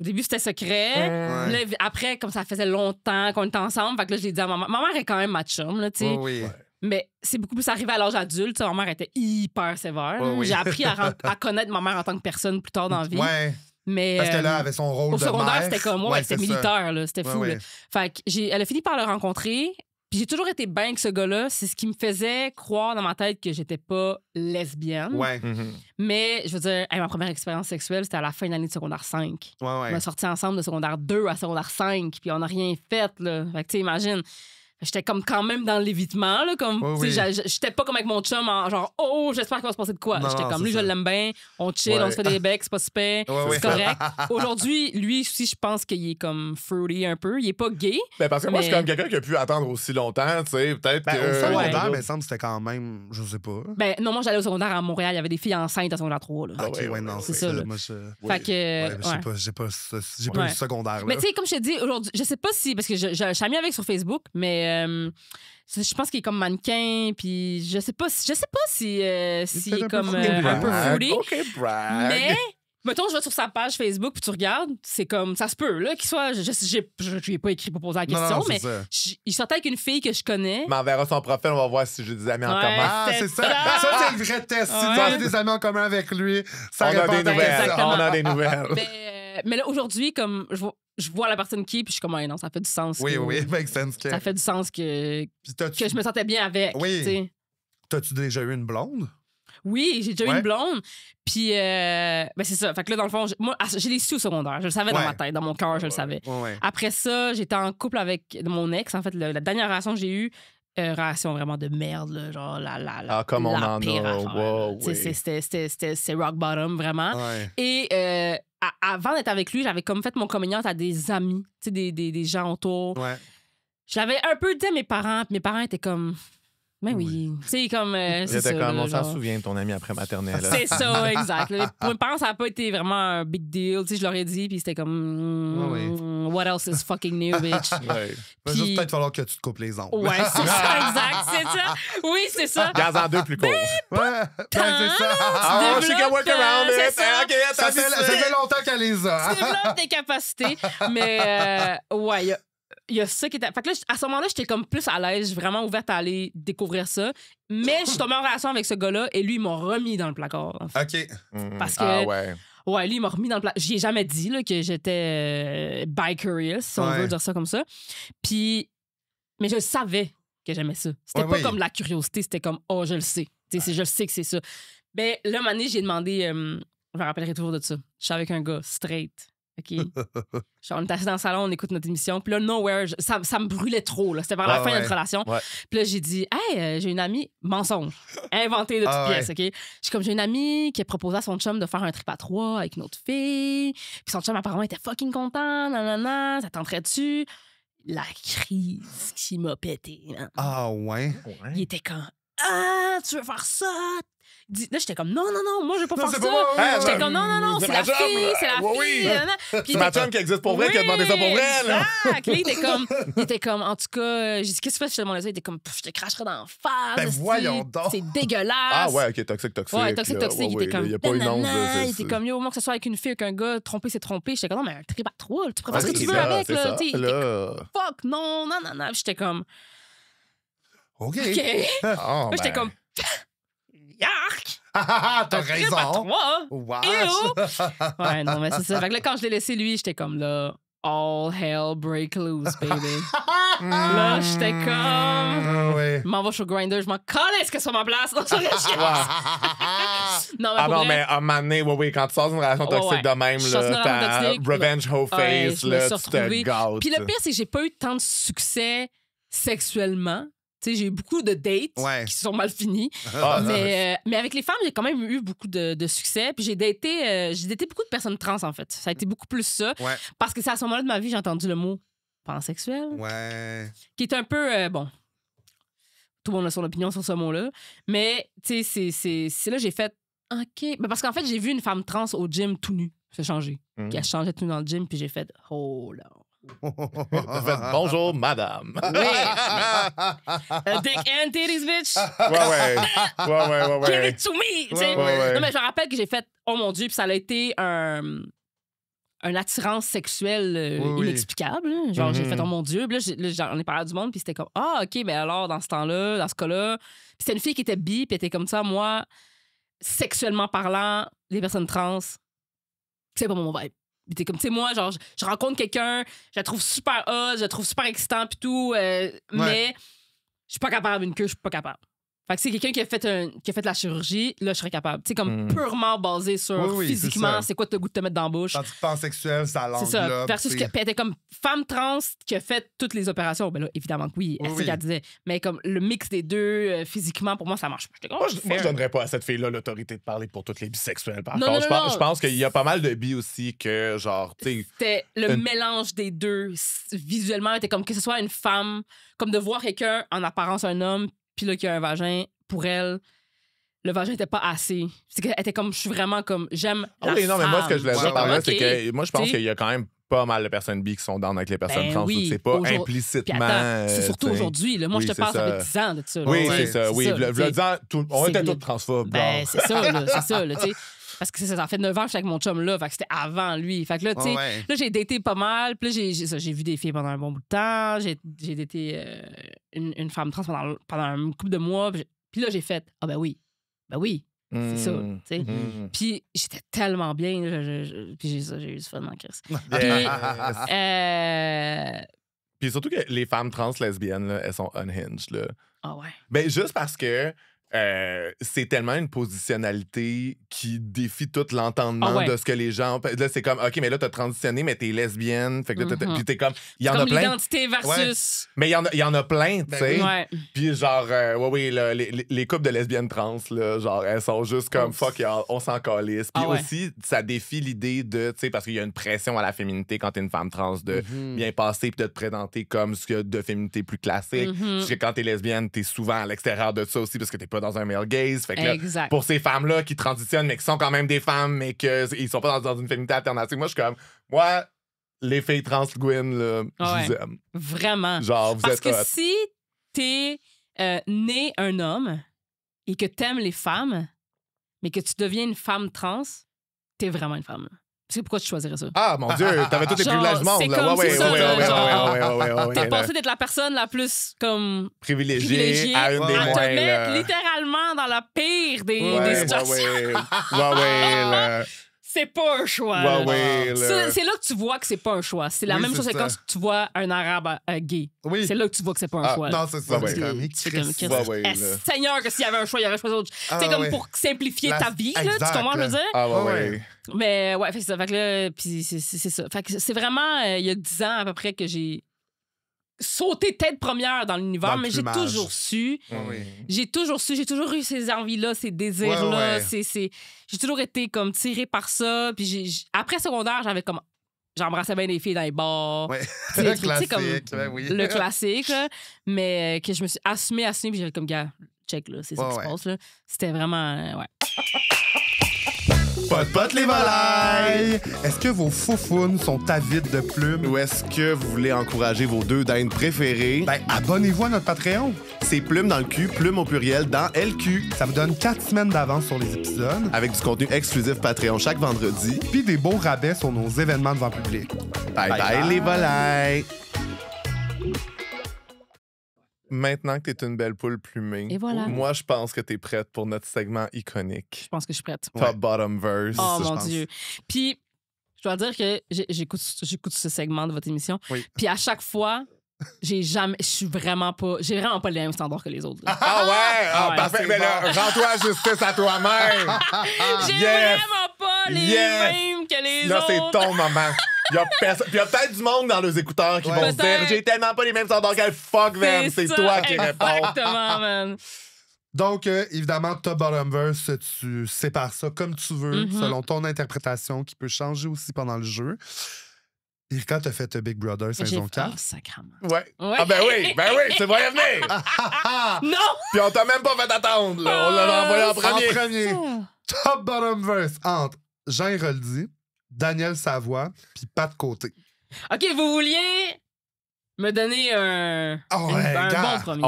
début, c'était secret. Là, après, comme ça faisait longtemps qu'on était ensemble, fait que là, je l'ai dit à ma mère. Ma mère est quand même ma chum, là, tu sais.
Oui.
Mais c'est beaucoup plus arrivé à l'âge adulte. Ma mère était hyper sévère. J'ai appris à connaître ma mère en tant que personne plus tard dans la vie.
Ouais.
Mais,
parce que là, elle avait son rôle
au
de
secondaire,
mère.
c'était comme moi, c'était militaire, là, c'était fou. Là. Fait que elle a fini par le rencontrer. Puis j'ai toujours été bien avec ce gars-là. C'est ce qui me faisait croire dans ma tête que j'étais pas lesbienne.
Ouais.
Mais je veux dire, ma première expérience sexuelle, c'était à la fin de l'année de secondaire 5. On a sorti ensemble de secondaire 2 à secondaire 5, puis on n'a rien fait, là. Fait que tu sais, imagine. J'étais comme quand même dans l'évitement, là, comme, j'étais pas comme avec mon chum, genre, oh, j'espère qu'il va se passer de quoi. J'étais comme, lui, je l'aime bien, on chill, on se fait des becs, c'est pas super, c'est correct. Aujourd'hui, lui aussi, je pense qu'il est comme fruity un peu. Il est pas gay.
Ben parce que moi, je suis comme quelqu'un qui a pu attendre aussi longtemps, tu sais, peut-être que...
Au secondaire, mais il semble que c'était quand même, je sais pas.
Ben non, moi, j'allais au secondaire à Montréal, il y avait des filles enceintes à secondaire 3, là.
OK, non, c'est ça. Moi,
fait que...
j'ai pas eu le secondaire, là.
Mais tu sais, comme je t'ai dit, aujourd'hui, je sais pas si, parce que je suis amie avec sur Facebook, mais je pense qu'il est comme mannequin, puis je sais pas si s'il est comme un peu fruity. Mais, mettons, je vais sur sa page Facebook, puis tu regardes, c'est comme, ça se peut, là, qu'il soit, je lui ai pas écrit pour poser la question, mais il sortait avec une fille que je connais.
Mais on verra son profil, on va voir si j'ai des amis en commun.
Ah, c'est ça. Ça, c'est le vrai test. Si tu as des amis en commun avec lui, ça répond à des
nouvelles. On a des nouvelles.
Mais là, aujourd'hui, comme je vois la personne qui est, puis je suis comme, non, ça fait du sens.
Oui, make sense.
Ça fait du sens que je me sentais bien avec.
Oui. T'as-tu déjà eu une blonde?
Oui, j'ai déjà eu une blonde. Puis, ben c'est ça. Fait que là, dans le fond, moi, je l'ai su au secondaire. Je le savais dans ma tête, dans mon cœur, je le savais. Après ça, j'étais en couple avec mon ex. En fait, la dernière relation que j'ai eue, relation vraiment de merde, là, genre
comme on en
pire
a. Wow,
c'est rock bottom, vraiment. Et avant d'être avec lui, j'avais comme fait mon coming out à des amis, des gens autour. Je l'avais un peu dit à mes parents, puis mes parents étaient comme... Mais oui. Tu sais, comme.
C'était comme, on s'en souvient de ton ami après maternelle.
C'est ça, exact. Pour mes parents, ça n'a pas été vraiment un big deal. Tu sais, je leur ai dit, puis c'était comme. What else is fucking new, bitch?
Il va juste peut-être falloir que tu te coupes les ongles.
Ouais, c'est ça, exact. C'est ça. Oui, c'est ça.
Gaz en deux plus court.
C'est ça.
Oh, she can work around it.
Ça fait longtemps qu'elle les a.
Tu développes des capacités. Mais, ouais, il y a ça qui était. Fait que là, à ce moment-là, j'étais comme plus à l'aise, j'ai vraiment ouverte à aller découvrir ça. Mais je suis tombée en relation avec ce gars-là et lui, il m'a remis dans le placard. En fait.
OK.
Parce que. Ouais, lui, il m'a remis dans le placard. J'y ai jamais dit là, que j'étais bi-curious, si on veut dire ça comme ça. Puis. Mais je savais que j'aimais ça. C'était pas comme de la curiosité, c'était comme, oh, je le sais. Je sais que c'est ça. Ben, là, un moment donné, j'ai demandé. Je me rappellerai toujours de ça. Je suis avec un gars straight. OK. On était assis dans le salon, on écoute notre émission. Puis là, nowhere, ça me brûlait trop. C'était vers la fin de notre relation. Puis là, j'ai dit, hey, j'ai une amie, mensonge, inventé de toutes pièces. OK. Je suis comme, j'ai une amie qui a proposé à son chum de faire un trip à 3 avec une autre fille. Puis son chum, apparemment, était fucking content. Nanana, ça tenterait-tu? La crise qui m'a pété. Hein.
Ah, ouais.
Il était comme, tu veux faire ça? Là, j'étais comme, non, moi, je veux pas faire ça. J'étais comme, non, c'est la fille, c'est la fille.
C'est ma chum qui existe pour vrai, qui a demandé ça pour vrai. Là.
Il était comme, en tout cas, j'ai dit, qu'est-ce que tu fais si je te demandais ça? Il était comme, je te cracherais dans la face.
Ben voyons donc.
C'est dégueulasse.
Ah ouais, OK, toxique.
Ouais, toxique. Il était comme,
il y a pas une onde.
Il était comme, yo, moi, que ce soit avec une fille ou qu'un gars, tromper, c'est tromper. J'étais comme, non, mais un trip à 3, tu préfères ce que tu veux avec, là. Fuck, non. J'étais comme,
OK.
J'étais comme, yark!
T'as raison!
Wow! Ouais, non, mais c'est ça. Fait que là, quand je l'ai laissé, lui, j'étais comme là, all hell break loose, baby. Là, j'étais comme. M'en va sur Grindr, je m'en calais ce que sur ma place. Non,
mais à un moment donné, quand tu sors d'une relation toxique de même, là, t'as revenge hoe face, là, tu te gâtes.
Puis le pire, c'est que j'ai pas eu tant de succès sexuellement. Tu sais, j'ai eu beaucoup de dates qui sont mal finies. Mais avec les femmes, j'ai quand même eu beaucoup de succès. Puis j'ai daté beaucoup de personnes trans, en fait. Ça a été beaucoup plus ça. Parce que c'est à ce moment-là de ma vie, j'ai entendu le mot pansexuel. Qui est un peu... bon, tout le monde a son opinion sur ce mot-là. Mais, tu sais, c'est là que j'ai fait... OK. Ben, parce qu'en fait, j'ai vu une femme trans au gym tout nu. Ça a changé. Qui a changé tout nu dans le gym. Puis j'ai fait... Oh là...
Bonjour, madame.
Oui. Dick and titties, bitch.
Ouais.
Give it to me. Non, mais je me rappelle que j'ai fait, oh mon Dieu, puis ça a été une attirance sexuelle inexplicable. Genre, j'ai fait, oh mon Dieu. Puis là, j'en ai parlé du monde, puis c'était comme, OK, mais alors, dans ce temps-là, dans ce cas-là. Puis c'était une fille qui était bi, puis elle était comme ça. Moi, sexuellement parlant, les personnes trans, c'est pas mon vibe. T'es comme, tu sais, moi, genre, je rencontre quelqu'un, je la trouve super hot, je la trouve super excitant pis tout, mais je suis pas capable d'une queue, je suis pas capable. Fait que c'est quelqu'un qui a fait la chirurgie, là, je serais capable. Tu sais, comme purement basé sur physiquement, c'est quoi t'as le goût de te mettre dans la bouche.
Tandis que pansexuel, ça l'englobe.
C'est ça. Versus que, puis elle était comme femme trans qui a fait toutes les opérations. Ben là, évidemment que oui, c'est ce qu'elle disait. Mais comme le mix des deux, physiquement, pour moi, ça marche pas.
Moi, je donnerais pas à cette fille-là l'autorité de parler pour toutes les bisexuels. Par contre, je pense qu'il y a pas mal de bi aussi que, genre, tu sais.
C'était le mélange des deux. Visuellement, était comme que ce soit une femme, comme de voir quelqu'un en apparence un homme, puis là, qu'il y a un vagin, pour elle, le vagin n'était pas assez. C'est qu'elle était comme, je suis vraiment comme, j'aime la femme.
Non, mais moi, ce que je voulais dire par là, c'est que moi, je pense qu'il y a quand même pas mal de personnes bi qui sont down avec les personnes trans. C'est pas implicitement.
C'est surtout aujourd'hui. Moi, je te parle, ça fait 10 ans de ça.
Oui, c'est ça. Oui, on était tous transphobes.
C'est ça, tu sais. Parce que ça fait 9 ans que je suis avec mon chum là, fait que c'était avant lui. Fait que là, tu sais, là, j'ai daté pas mal, puis là, j'ai vu des filles pendant un bon bout de temps, j'ai daté une femme trans pendant un couple de mois, puis là, j'ai fait « Ah ben oui, c'est ça, tu sais. Puis j'étais tellement bien, puis j'ai eu du fun dans Chris.
Puis surtout que les femmes trans lesbiennes, là, elles sont unhinged, là.
Ah ouais.
Ben juste parce que c'est tellement une positionnalité qui défie tout l'entendement de ce que les gens... Là, c'est comme, OK, mais là, t'as transitionné, mais t'es lesbienne. Fait que là, puis t'es comme... Il y en a plein.
L'identité versus...
Mais il y en a plein, tu sais.
Ouais.
Puis genre, là, les couples de lesbiennes trans, là, genre, elles sont juste comme, fuck, y'all, on s'en calisse. Puis aussi, ça défie l'idée de, tu sais, parce qu'il y a une pression à la féminité quand t'es une femme trans de bien passer puis de te présenter comme ce que de féminité plus classique. Parce que quand t'es lesbienne, t'es souvent à l'extérieur de ça aussi parce que t'es pas dans un male gaze. Fait que là, pour ces femmes-là qui transitionnent, mais qui sont quand même des femmes, mais qu'ils sont pas dans une féminité alternative, moi, je suis comme, moi, les filles trans Gwyn, là, je vous aime.
Vraiment.
Genre, vous
parce
êtes
que
hot.
si t'es né un homme et que t'aimes les femmes, mais que tu deviens une femme trans, t'es vraiment une femme. Tu sais pourquoi tu choisirais ça?
Ah, mon Dieu, t'avais tous les privilèges du monde.
C'est comme t'es passé d'être la personne la plus comme
privilégiée à une des moins.
Te mettre littéralement dans la pire des situations. C'est pas un choix. C'est là que tu vois que c'est pas un choix. C'est la même chose que quand tu vois un arabe gay. C'est là que tu vois que c'est pas un choix.
Non, c'est ça.
Seigneur, que s'il y avait un choix, il y aurait choisi autre. C'est comme pour simplifier ta vie, là, tu comprends ce que je veux dire?
Ah ouais.
Mais ouais, c'est ça. Fait que là, puis c'est ça. Fait que c'est vraiment, il y a 10 ans à peu près que j'ai sauté tête première dans l'univers, mais j'ai toujours su. J'ai toujours eu ces envies-là, ces désirs-là. J'ai toujours été comme tirée par ça. Puis après secondaire, j'embrassais bien les filles dans les bars.
Le classique,
comme le classique, là, mais que je me suis assumée, puis j'avais comme, gars, check, là, c'est ça qui se passe. Là. C'était vraiment,
Pot les volailles! Est-ce que vos foufounes sont avides de plumes?
Ou est-ce que vous voulez encourager vos 2 dindes préférées?
Ben, abonnez-vous à notre Patreon.
C'est Plume dans le cul, Plume au pluriel dans LQ.
Ça vous donne 4 semaines d'avance sur les épisodes.
Avec du contenu exclusif Patreon chaque vendredi.
Puis des beaux rabais sur nos événements devant public.
Bye bye les volailles! Maintenant que t'es une belle poule plumée,
et voilà.
Moi, je pense que t'es prête pour notre segment iconique.
Je pense que je suis prête.
Top-bottom verse.
Oh mon Dieu. Puis, je dois dire que j'écoute ce segment de votre émission. Puis à chaque fois, j'ai vraiment pas les mêmes standards que les autres. Là.
Ah ouais? Parfait. Mais là, rends-toi justice à toi-même.
J'ai vraiment pas les mêmes que les autres.
Là, c'est ton moment. Il y a peut-être du monde dans les écouteurs qui vont se dire « J'ai tellement pas les mêmes standards qu'elle, fuck them! » C'est toi qui réponds.
Exactement, man.
Donc, évidemment, Top Bottom Verse, tu sépares ça comme tu veux, selon ton interprétation, qui peut changer aussi pendant le jeu. Et quand t'as fait Big Brother saison 4...
sacrément.
Ouais. Ah ben oui, tu voyais venir.
Non!
Puis on t'a même pas fait attendre, là. On l'a envoyé en premier.
Top Bottom Verse entre Jean Héroldi, Daniel Savoie puis Pat Côté.
OK, vous vouliez me donner un bon premier.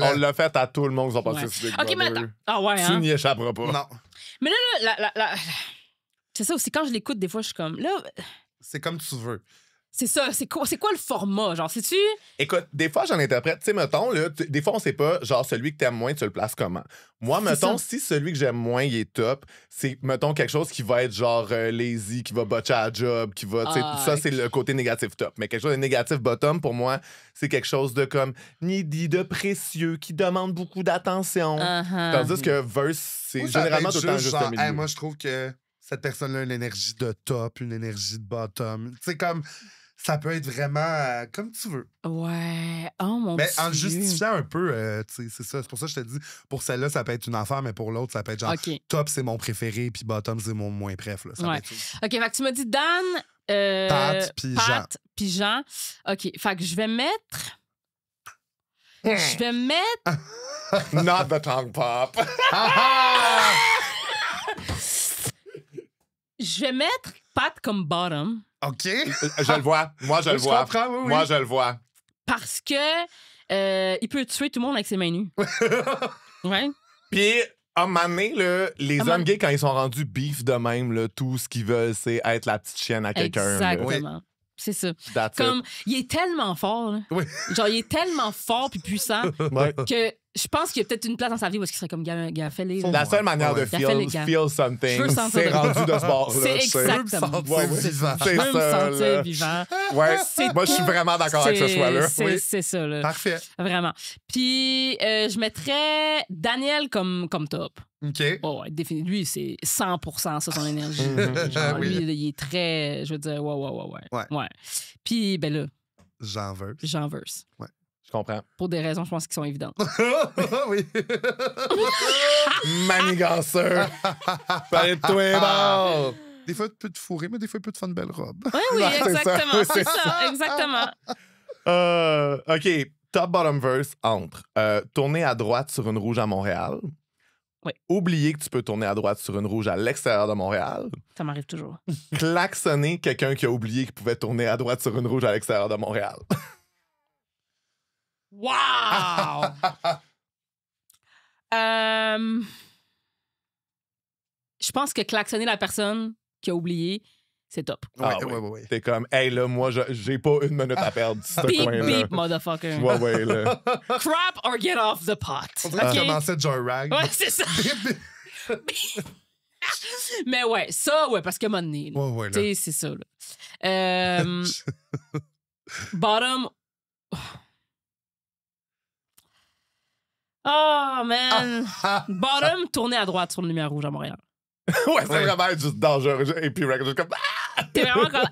On l'a fait à tout le monde qui sont passés sur Big Brother.
OK, mais attends.
Tu n'y échapperas pas.
Non.
Mais là, c'est ça aussi, quand je l'écoute, des fois, je suis comme... là.
C'est comme tu veux.
C'est ça. C'est quoi le format? Genre, sais-tu?
Écoute, des fois, j'en interprète. Tu sais, mettons, là, des fois, on sait pas, genre, celui que t'aimes moins, tu le places comment. Moi, mettons, si celui que j'aime moins, il est top, c'est, mettons, quelque chose qui va être genre lazy, qui va botcher à la job, qui va. Tu sais, ça, c'est le côté négatif top. Mais quelque chose de négatif bottom, pour moi, c'est quelque chose de comme needy, de précieux, qui demande beaucoup d'attention. Tandis que verse, c'est généralement tout le temps juste un milieu.
Moi, je trouve que cette personne-là a une énergie de top, une énergie de bottom. Tu sais, comme. Ça peut être vraiment comme tu veux.
Ouais. Oh mon Dieu.
Mais en le justifiant un peu, tu sais, c'est ça. C'est pour ça que je te dis, pour celle-là, ça peut être une affaire, mais pour l'autre, ça peut être genre top, c'est mon préféré, puis bottom, c'est mon moins préf. Là. Ça peut être...
OK, fait que tu m'as dit Dan,
Pat,
puis Jean. OK, fait que je vais mettre...
Not the tongue pop.
Je vais mettre Pat comme bottom.
OK.
Je le vois. Moi, je le vois.
Oui.
Moi, je le vois.
Parce que il peut tuer tout le monde avec ses mains nues. Ouais.
Puis, à un moment donné, là, les hommes gays, quand ils sont rendus beef de même, là, tout ce qu'ils veulent, c'est être la petite chienne à quelqu'un.
Exactement. C'est ça. Comme, il est tellement fort. Là.
Oui.
Genre, il est tellement fort puis puissant que je pense qu'il y a peut-être une place dans sa vie où il serait comme, gars, fais-les.
La seule manière de feel something, c'est rendu de ce bord-là.
C'est exactement.
Je
veux me sentir vivant.
Ouais. Moi, je suis vraiment d'accord avec ce choix-là.
C'est ça. Là.
Parfait.
Vraiment. Puis, je mettrais Daniel comme top.
OK.
Oh, ouais, lui, c'est 100% ça, son énergie. Genre, lui, il est très... Je veux dire, ouais. Puis, ben là... Jean verse.
Ouais.
Je comprends.
Pour des raisons, je pense, qui sont évidentes.
Oui.
Maniganceur. Fallait toi, bon.
Des fois, il peut te fourrer, mais des fois, il peut te faire une belle robe.
Oui, exactement. C'est ça, exactement.
OK. Top-bottom verse entre tourner à droite sur une rouge à Montréal.
Oui.
Oublier que tu peux tourner à droite sur une rouge à l'extérieur de Montréal.
Ça m'arrive toujours.
Klaxonner quelqu'un qui a oublié qu'il pouvait tourner à droite sur une rouge à l'extérieur de Montréal.
Wow! Je pense que klaxonner la personne qui a oublié, c'est top.
Ouais.
T'es comme, hey, là, moi, j'ai pas une minute à perdre, ce coin-là.
Beep, motherfucker.
Ouais, là.
Crap or get off the pot.
On dirait commencer Joyride.
Ouais, c'est ça. Mais ouais, ça, parce que mon nez.
Ouais,
tu sais, c'est ça, là. Bottom. Oh, man. Bottom, tourner à droite sur le lumière rouge à Montréal.
Ouais, c'est vraiment juste dangereux. Et puis, juste comme.
T'es vraiment comme.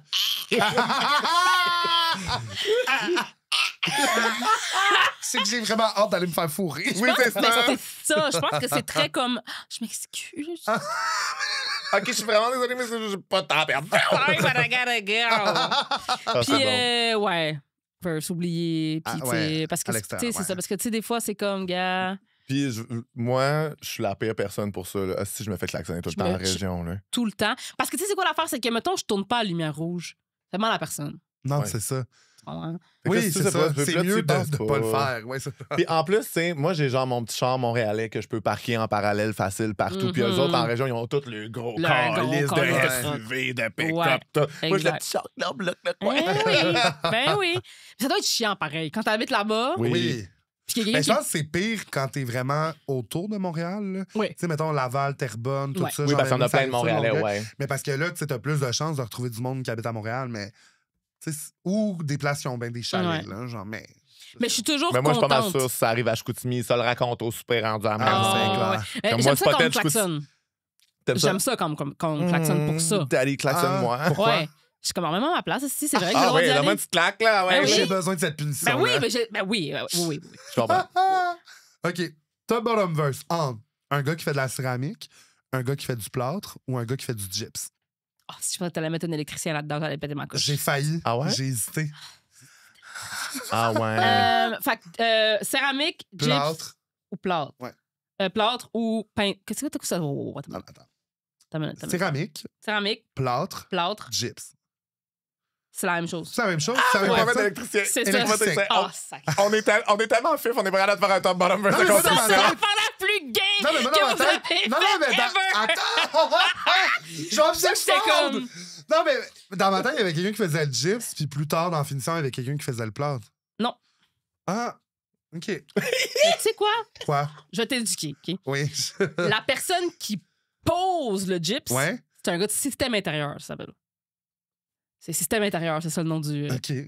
C'est que j'ai vraiment hâte d'aller me faire fourrer.
Oui, c'est
ça. Je pense que c'est très comme. Je m'excuse.
OK, je suis vraiment désolé, mais j'ai pas de temps à perdre.
Sorry, but I gotta go. Puis, ouais. Verse, oublier. Puis, tu sais, parce que, tu sais, c'est ça. Parce que, tu sais, des fois, c'est comme, gars.
Puis, moi, je suis la pire personne pour ça. Là. Si je me fais klaxonner tout le temps en région. Là.
Tout le temps. Parce que, tu sais, c'est quoi l'affaire? C'est que, mettons, je tourne pas à la lumière rouge. Ça demande à la personne.
Non, c'est ça.
Oui, c'est ça.
C'est mieux de pas le faire. Ouais,
puis en plus, moi, j'ai genre mon petit char montréalais que je peux parquer en parallèle facile partout. Puis eux autres, en région, ils ont tous le gros calice de SUV, de pick-up. Moi, j'ai le petit char là,
Ben oui. Ça doit être chiant, pareil. Quand t'habites là-bas...
Oui. Mais je pense que c'est pire quand t'es vraiment autour de Montréal.
Oui.
Tu sais, mettons Laval, Terrebonne, tout ça.
Oui, parce qu'on a plein de Montréalais, ouais.
Mais parce que là, tu as plus de chances de retrouver du monde qui habite à Montréal, mais... Ou des places qui ont bien des chalets, là, genre, mais
je suis toujours contente.
Mais moi, je suis pas mal sûr si ça arrive à Chicoutimi, ça le raconte au super rendu à la
J'aime ça quand on klaxonne. J'aime ça quand on klaxonne pour ça.
Daddy, klaxonne-moi.
Pourquoi?
Ouais. Je suis comme en même à ma place, si c'est vrai que
oui, donne-moi une petite claque, là. Ouais,
j'ai besoin de cette punition.
Oui.
Je comprends.
OK. Top bottom verse entre un gars qui fait de la céramique, un gars qui fait du plâtre ou un gars qui fait du gyps.
Oh, si je pensais que t'allais mettre un électricien là-dedans, j'allais péter ma couche.
J'ai failli.
Ah ouais?
J'ai hésité.
Ah ouais.
Fait que céramique,
plâtre.
Ou plâtre.
Ouais.
Plâtre ou pain. Qu'est-ce que t'as que ça?
Attends. Céramique. Plâtre.
Gyps. C'est la même chose.
C'est la même chose.
C'est la même chose. Électricien.
C'est ça.
On est tellement fif, on est prêt à faire un top bottom verse.
C'est la plus gay que vous avez fait ever.
Attends! Genre, 6 secondes! Non, mais dans ma tête, il y avait quelqu'un qui faisait le gyps, puis plus tard, dans la finition, il y avait quelqu'un qui faisait le plâtre.
Non.
Ah, OK.
Tu sais quoi?
Quoi?
Je vais t'éduquer, OK?
Oui.
La personne qui pose le gyps, c'est un gars de système intérieur, ça s'appelle. C'est système intérieur, c'est ça le nom du métier.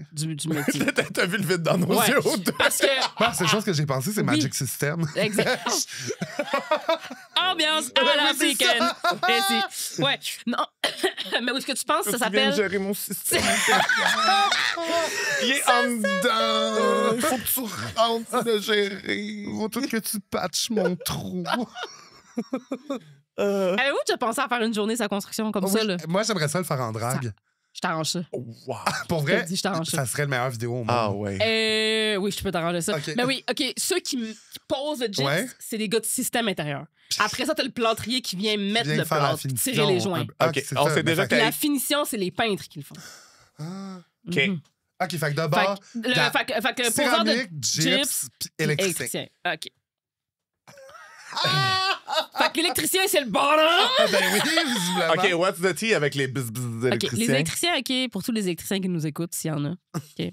T'as vu le vide dans nos yeux.
Parce que...
La seule chose que j'ai pensé, c'est Magic System.
Exact. Ambiance à l'américaine. Ici. Ouais. Non. Mais où est-ce que tu penses que ça s'appelle?
Je viens de gérer mon système. Il est en dedans. Il faut que tu rentres le gérer.
Il faut tout que tu patches mon trou.
Avez-vous déjà pensé à faire une journée sa construction comme ça? Là?
Moi, j'aimerais ça le faire en drague.
Je t'arrange ça.
Wow.
Pour vrai,
ça
serait la meilleure vidéo au monde.
Ah ouais.
Oui, je peux t'arranger ça.
Okay.
Mais oui, OK, ceux qui posent le gyps, c'est des gars de système intérieur. Après ça, t'as le plâtrier qui vient mettre le plâtre, tirer les joints.
OK, on sait déjà que
la finition, c'est les peintres qui le font.
Ah.
OK.
OK, fait que d'abord,
fait que
céramique, gyps, puis électricien.
OK. Fait que l'électricien, c'est le bottom!
Ben oui, visiblement.
OK, what's the tea avec les bis électriciens?
Les électriciens, OK, pour tous les électriciens qui nous écoutent, s'il y en a. OK.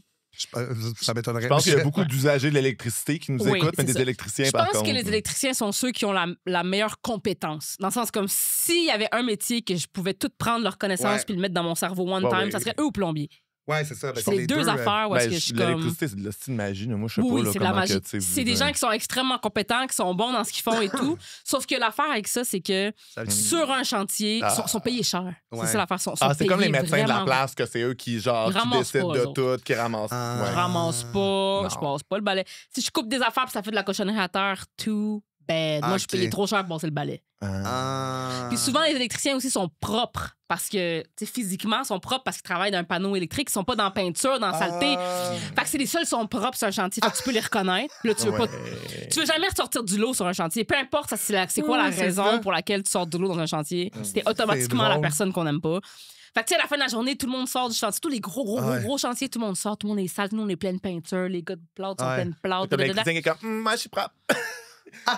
Ça m'étonnerait.
Je pense qu'il y a beaucoup d'usagers de l'électricité qui nous écoutent, mais des électriciens, par contre.
Je pense que les électriciens sont ceux qui ont la meilleure compétence. Dans le sens comme s'il y avait un métier que je pouvais tout prendre leur connaissance puis le mettre dans mon cerveau one time, ça serait eux ou plombier.
Ouais, c'est ça.
C'est les deux affaires où est-ce que je suis comme...
L'électricité, c'est de la style magie. Moi, je sais pas
c'est de la magie. C'est des gens qui sont extrêmement compétents, qui sont bons dans ce qu'ils font et tout. Sauf que l'affaire avec ça, c'est que sur un chantier, ils sont payés cher. C'est ça l'affaire.
C'est comme les médecins de la place, que c'est eux qui décident de tout, qui ramassent.
Je ramasse pas, je passe pas le balai. Si je coupe des affaires et ça fait de la cochonnerie à terre, tout bad. Moi, je paye trop cher pour passer le balai. Puis souvent, les électriciens aussi sont propres parce que, physiquement, ils sont propres parce qu'ils travaillent dans un panneau électrique. Ils sont pas dans peinture, dans saleté. Fait que c'est les seuls qui sont propres sur un chantier. Fait que tu peux les reconnaître. Là, tu veux jamais ressortir du lot sur un chantier. Peu importe c'est quoi la raison pour laquelle tu sors du lot dans un chantier. C'est automatiquement la personne qu'on n'aime pas. Fait que, tu sais, à la fin de la journée, tout le monde sort du chantier. Tous les gros chantiers, tout le monde sort. Tout le monde est sale, tout le monde est plein de peinture. Les gars de plâtre sont pleins de plâtre.
L'électricien est comme, moi, je suis propre.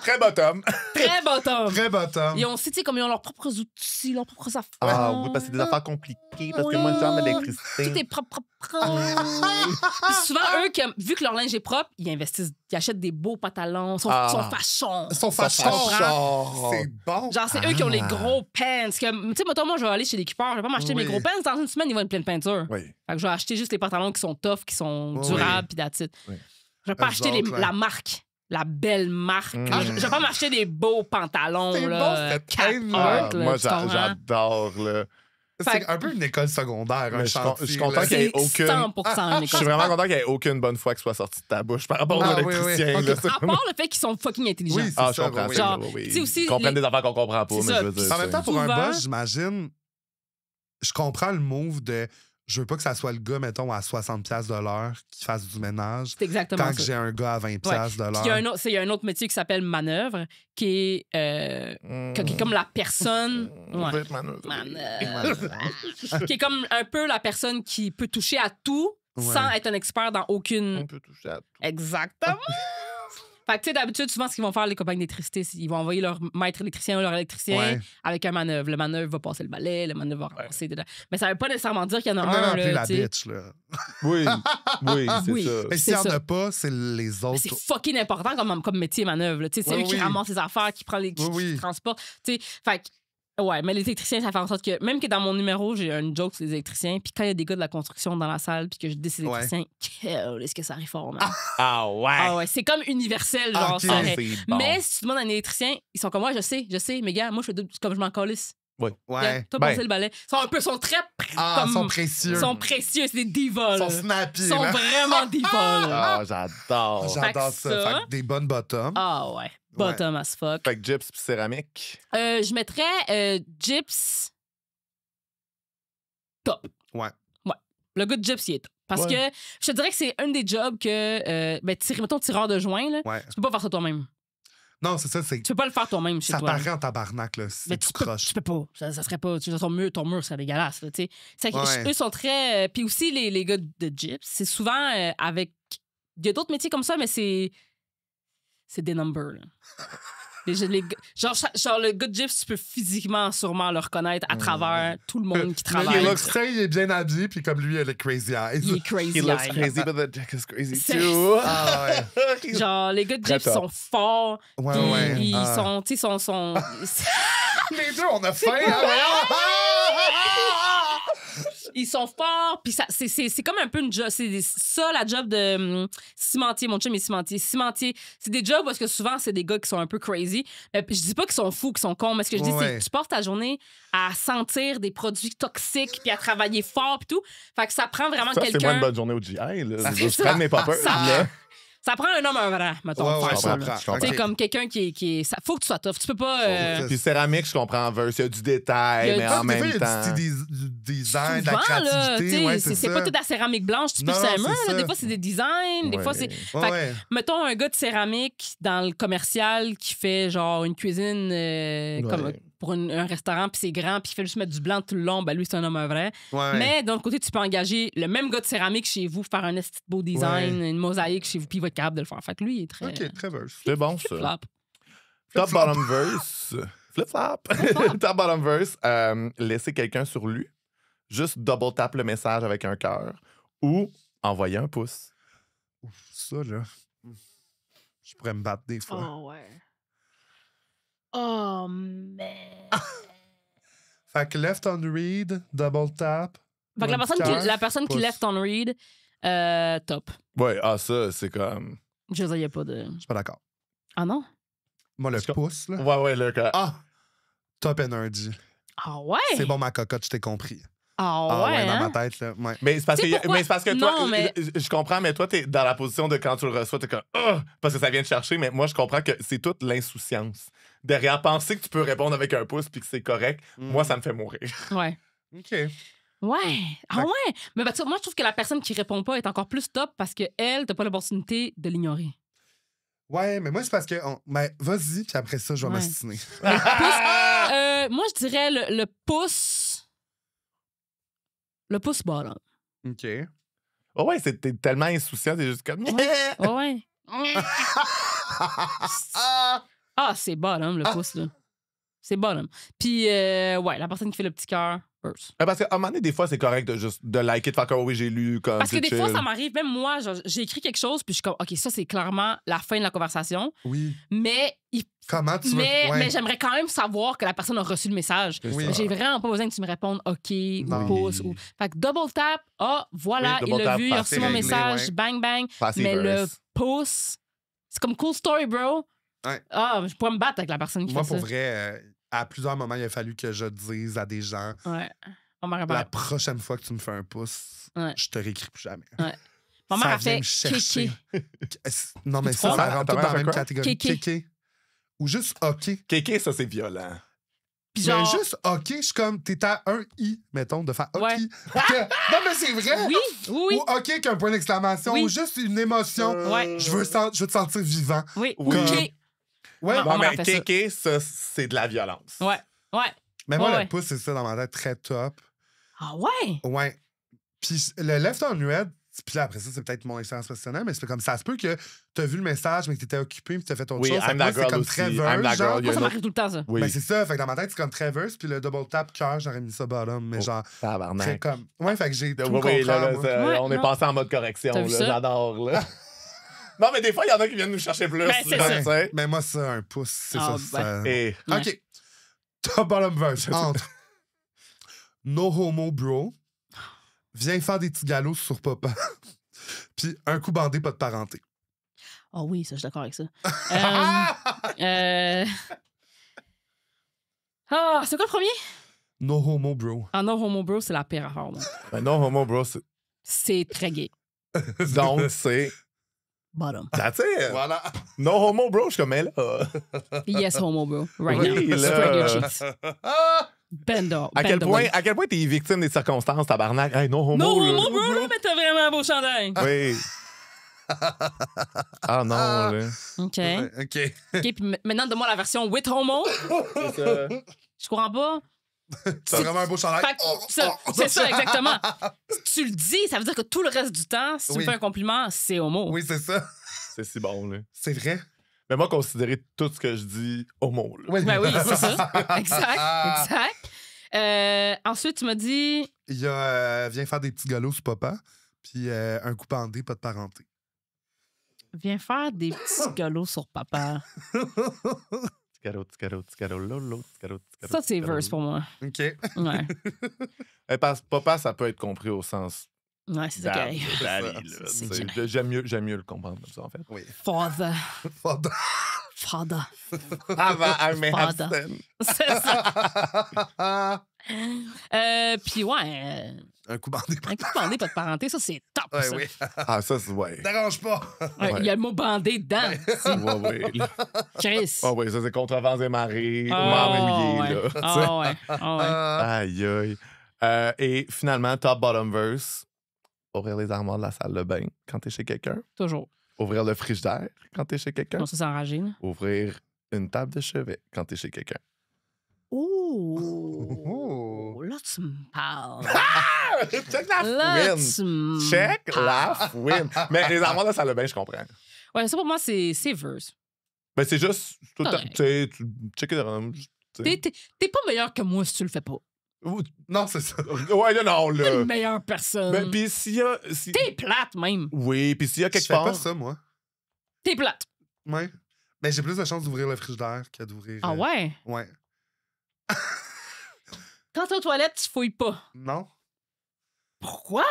Très bottom.
Très bottom.
Très bottom.
Ils ont aussi, tu sais, comme ils ont leurs propres outils, leurs propres affaires.
Ah oui, parce que c'est des affaires compliquées, parce que moi, je genre d'électricité.
Tout est propre. Puis souvent, eux, vu que leur linge est propre, ils investissent, ils achètent des beaux pantalons, sont fachons.
Sont fachons. C'est bon.
Genre, c'est eux qui ont les gros pants. Tu sais, moi, je vais aller chez l'équipeur, je vais pas m'acheter mes gros pants. Dans une semaine, ils vont être plein de peinture.
Oui.
Fait que je vais acheter juste les pantalons qui sont tough, qui sont durables, puis that's it. Oui. Je vais pas acheter la marque. La belle marque. Je vais pas m'acheter des beaux pantalons.
C'est
là,
moi, j'adore.
C'est un peu une école secondaire, un chantier.
Je suis content qu'il y ait aucune...
100%
Je suis vraiment content qu'il n'y ait aucune bonne foi qui soit sortie de ta bouche par rapport aux électriciens.
À part le fait qu'ils sont fucking intelligents.
Oui,
je comprends.
Genre,
ils comprennent des affaires qu'on comprend pas. Mais je veux dire,
en même temps, pour un boss, j'imagine, je comprends le move de... Je veux pas que ça soit le gars, mettons, à 60$ de l'heure qui fasse du ménage.
C'est exactement ça.
Quand j'ai un gars à 20$ de l'heure.
Il y a un autre métier qui s'appelle manœuvre, qui est comme la personne... Manœuvre. Qui est comme un peu la personne qui peut toucher à tout sans être un expert dans aucune...
On peut toucher à tout.
Exactement. Fait que, tu sais, d'habitude, souvent, ce qu'ils vont faire, les compagnies d'électricité, ils vont envoyer leur maître électricien ou leur électricien avec un manœuvre. Le manœuvre va passer le balai, le manœuvre va ramasser dedans. Mais ça veut pas nécessairement dire qu'il y en a un.
Là, la
t'sais.
bitch, là.
Oui, c'est ça.
Mais s'il n'y en a pas, c'est les autres.
C'est fucking important comme métier manœuvre. C'est eux qui ramassent les affaires, qui prennent qui transportent. T'sais. Fait que, ouais, mais les électriciens, ça fait en sorte que, même que dans mon numéro, j'ai un joke sur les électriciens, puis quand il y a des gars de la construction dans la salle, puis que je dis ces électriciens, est-ce que ça réforme?
Ah ouais!
C'est comme universel, genre, ça.
Bon.
Mais si tu demandes à un électricien, ils sont comme moi, je sais, mais gars, moi, je fais comme je m'en calisse.
Oui.
Ouais.
Toi, passer le balai. Ils sont très.
Ils sont précieux.
Ils sont précieux, c'est des divas.
Ils sont snappy.
Ils sont vraiment divas.
J'adore.
J'adore ça. Fait que des bonnes bottoms.
Ah ouais. Bottom as fuck.
Fait que gyps pis céramique.
Je mettrais gyps top.
Ouais.
Le gars de gyps, il est top. Parce que je te dirais que c'est un des jobs que. Mettons, tireur de joint, là. Tu peux pas faire ça toi-même.
Non, c'est ça.
Tu peux pas le faire toi-même chez
toi. Ça paraît
là.
en tabarnak, là. C'est tout croche.
Tu peux pas. Ça serait pas. Ton mur serait dégueulasse, là, tu sais. Eux sont très. Puis aussi, les gars de gyps, c'est souvent avec. Il y a d'autres métiers comme ça, mais c'est des numbers, là. Genre, le gars de gyps, tu peux physiquement sûrement le reconnaître à travers tout le monde qui travaille.
Il il est bien habillé, puis comme lui, il a les crazy eyes.
Il est crazy.
He looks crazy, but the dick is crazy too.
Genre, les gars de gyps sont forts.
Ouais.
Ils sont, tu sais, sont...
Les deux, on a faim,
Ils sont forts, puis c'est comme un peu une job. C'est ça, la job de cimentier. Mon chum est cimentier. Cimentier, c'est des jobs parce que souvent, c'est des gars qui sont un peu crazy. Je dis pas qu'ils sont fous, qu'ils sont cons, mais ce que je dis, c'est que tu passes ta journée à sentir des produits toxiques puis à travailler fort puis tout. Fait que ça prend vraiment quelqu'un...
C'est moi une bonne journée au GI, là. Je prends mes poppers, là.
Ça prend un homme un vrai, mettons.
Je comprends.
Tu sais, comme quelqu'un qui est... Faut que tu sois tough. Tu peux pas...
Puis céramique, je comprends. Il y a du détail, mais en même temps...
Il y a du design, de la
souvent,
créativité.
C'est pas toute la céramique blanche. Tu peux s'aimer. Des fois, c'est des designs. Des fois, c'est... Mettons un gars de céramique dans le commercial qui fait genre une cuisine comme pour un restaurant, puis c'est grand, puis il fait juste mettre du blanc tout le long. Ben lui, c'est un homme vrai. Mais d'un autre côté, tu peux engager le même gars de céramique chez vous, faire un beau design, une mosaïque chez vous, puis il va être capable de le faire. Fait que lui, il est très...
OK, très verse.
C'est bon, ça.
Flip-flop.
Top bottom verse. Flip-flop. Top bottom verse. Laisser quelqu'un sur lui. Juste double tap le message avec un cœur. Ou envoyer un pouce.
Ça, là. Je pourrais me battre des fois.
Oh, ouais. Oh, man.
Fait que left on read, double tap.
Fait que la personne qui left on read, top.
Ouais, ça, c'est comme...
Je veux dire, il n'y a pas de...
Je suis pas d'accord.
Ah non?
Moi, le pouce, là.
Ouais, le cœur.
Top energy.
Ah ouais?
C'est bon, ma cocotte, je t'ai compris.
Ah ouais,
dans ma tête, là. Ouais.
Mais c'est parce que toi,
non, mais...
je comprends, mais toi, t'es dans la position de quand tu le reçois, t'es comme parce que ça vient te chercher, mais moi, je comprends que c'est toute l'insouciance. Derrière, penser que tu peux répondre avec un pouce puis que c'est correct, moi, ça me fait mourir.
Ouais.
OK.
Ouais. Ah ouais. Mais moi, je trouve que la personne qui répond pas est encore plus top parce qu'elle, t'as pas l'opportunité de l'ignorer.
Ouais, mais moi, c'est parce que... vas-y, puis après ça, je vais m'astiner.
Moi, je dirais le pouce... Le pouce bottom.
OK.
Oh ouais, t'es tellement insouciant, t'es juste comme...
Ouais. C'est bottom, le pouce, là. C'est bottom. Puis, la personne qui fait le petit cœur, first.
Parce qu'à un moment donné, des fois, c'est correct de juste de liker, de faire comme oui, j'ai lu, comme.
Parce que des
chill.
fois, ça m'arrive, même moi, j'ai écrit quelque chose, puis je suis comme, OK, ça, c'est clairement la fin de la conversation.
Oui.
Mais...
Comment tu veux...
Mais j'aimerais quand même savoir que la personne a reçu le message.
Oui.
J'ai vraiment pas besoin que tu me répondes OK ou pouce. Ou... Fait que double tap, voilà, il l'a vu, il a reçu mon message, bang, bang. Mais le pouce, c'est comme cool story, bro.
Ouais.
Je pourrais me battre avec la personne qui fait ça.
Moi, pour vrai, à plusieurs moments, il a fallu que je dise à des gens la prochaine fois que tu me fais un pouce, je te réécris plus jamais.
Ouais. Ma mère a fait kéké.
Non, mais ça rentre tout dans la même catégorie.
Kéké.
Ou juste OK.
Kéké, ça, c'est violent.
Genre...
Mais juste OK, je suis comme, t'es à un I, mettons, de faire OK.
Ouais.
Non, mais c'est vrai.
Oui.
Ou OK qu'un point d'exclamation, ou juste une émotion. Je veux te sentir vivant.
Oui.
OK.
Ouais, bon, mais kéké, ça, c'est de la violence.
Ouais.
Mais moi, le pouce, c'est ça dans ma tête, très top.
Ah ouais?
Ouais. Puis le left on read, puis là, après ça, c'est peut-être mon expérience professionnelle, mais c'est comme ça se peut que t'as vu le message, mais que t'étais occupé, puis t'as fait autre chose. C'est comme très verse, genre.
Moi, ça m'arrive tout le temps, ça.
Oui.
Ben, c'est ça. Fait que dans ma tête, c'est comme très verse, puis le double tap cœur, j'aurais mis ça bottom, mais genre.
Tabarnak.
Comme... Ouais, fait que j'ai tout
on est passé en mode correction, là. J'adore, là. Non, mais des fois, il y en a qui viennent nous chercher plus.
Mais moi, ça, un pouce, c'est ça. OK. Top bottom verse. Entre No Homo Bro, viens faire des petits galops sur papa, puis un coup bandé, pas de parenté.
Oh oui, ça, je suis d'accord avec ça. C'est quoi le premier?
No Homo Bro.
No Homo Bro, c'est la pire affaire.
No Homo Bro,
c'est très gay.
Donc, c'est...
Bottom.
That's it.
Voilà.
No Homo Bro, je suis comme, mais là...
Yes, Homo Bro. Right now. Spread your cheeks. Bend up. À quel
point t'es victime des circonstances, tabarnak? Hey, no Homo,
no Homo, bro, là, mais t'as vraiment un beau chandail.
Oui. Non, là.
OK.
OK,
puis maintenant, donne-moi la version with Homo.
C'est ça.
Je comprends pas.
C'est vraiment un beau chandail.
C'est ça, exactement. Si tu le dis, ça veut dire que tout le reste du temps, si tu me fais un compliment, c'est homo.
Oui, c'est ça.
C'est si bon, là.
C'est vrai.
Mais moi, considérer tout ce que je dis homo. Là.
Oui, c'est ça. Exact. Ensuite, tu m'as dit...
Il y a viens faire des petits galops sur papa, puis un coup pendé, pas de parenté.
Viens faire des petits galops sur papa. Ça, c'est verse pour moi.
OK.
Ouais.
Parce que papa, ça peut être compris au sens...
Ouais, c'est ça qui arrive.
J'aime mieux le comprendre comme ça, en fait.
Oui.
Father. C'est ça. Puis ouais.
Un coup bandé,
pas de parenté, ça, c'est top.
Ouais,
ça.
Oui.
Ah, ça, c'est... Ouais.
Dérange pas.
Il y a le mot bandé dedans.
Ouais.
Chris.
Ah oui, ça, c'est contre vents et marées.
Mouillé,
là. Aïe. Et finalement, top-bottom verse. Ouvrir les armoires de la salle de bain quand t'es chez quelqu'un.
Toujours.
Ouvrir le frigidaire quand t'es chez quelqu'un.
Non, ça, c'est enragé. Là.
Ouvrir une table de chevet quand t'es chez quelqu'un.
Ouh! Là, tu me parles.
Check la fouine! Check la fouine! Mais les armoires de la salle de bain, je comprends.
Ouais, ça pour moi, c'est verse.
Ben, c'est juste... Tu sais, check it out.
T'es pas meilleur que moi si tu le fais pas.
Non, c'est ça.
Ouais, non, là.
T'es une meilleure personne.
Ben, pis s'il y a...
T'es plate, même.
Oui, pis s'il y a quelque
part... Je
part...
fais pas ça, moi.
T'es plate.
Ouais. Mais j'ai plus de chance d'ouvrir le frigidaire que d'ouvrir...
Ah ouais?
Ouais.
Quand t'es aux toilettes, tu fouilles pas.
Non.
Pourquoi?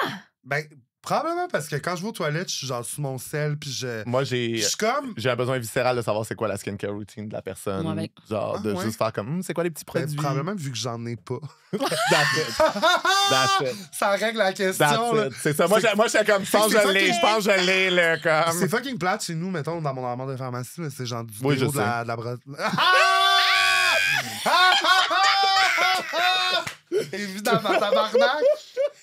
Ben, probablement parce que quand je vais aux toilettes, je suis genre sous mon sel, puis je...
Moi,
Je suis comme...
J'ai un besoin viscéral de savoir c'est quoi la skincare routine de la personne.
Moi avec.
Genre, de juste faire comme, c'est quoi les petits produits?
Probablement vu que j'en ai pas.
That's it.
Ça règle la question, là.
C'est ça. Moi, j'étais comme, je pense que je l'ai, là, comme...
C'est fucking plate chez nous, mettons, dans mon armoire de pharmacie, là, c'est genre du
oui,
déo de la brosse. Évidemment, tabarnak!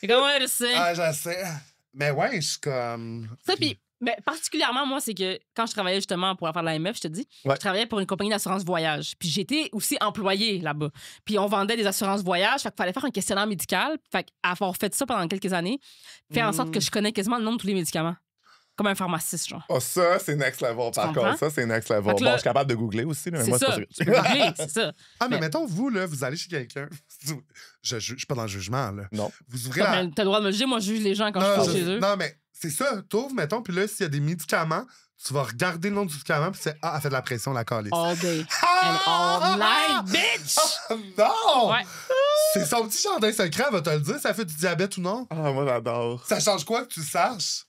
Et comment elle sait?
Ah, je sais. Mais ouais, je suis comme...
Ça, puis, mais particulièrement, moi, c'est que quand je travaillais justement pour faire de l'AMF, je te dis, je travaillais pour une compagnie d'assurance voyage. Puis j'étais aussi employée là-bas. Puis on vendait des assurances voyage, fait qu'il fallait faire un questionnaire médical. Fait qu'avoir fait ça pendant quelques années, faire en sorte que je connais quasiment le nom de tous les médicaments. Comme un pharmaciste, genre.
Oh, ça, c'est next level, par contre. Ça, c'est next level. Bon, je suis capable de googler aussi. Là,
c'est ça. Googler, c'est ça.
Ah, mais mettons, vous, là, vous allez chez quelqu'un. Je suis pas dans le jugement, là.
Non.
Vous ouvrez la...
T'as le droit de me le juger. Moi, je juge les gens quand je suis chez eux.
Non, mais c'est ça. T'ouvres, mettons, puis là, s'il y a des médicaments, tu vas regarder le nom du médicament, puis c'est « Ah, elle fait de la pression, la calice. »
All day and all night, bitch!
Non!
Ouais.
C'est son petit jardin secret, elle va te le dire. Ça fait du diabète ou non?
Ah, moi, j'adore.
Ça change quoi que tu saches?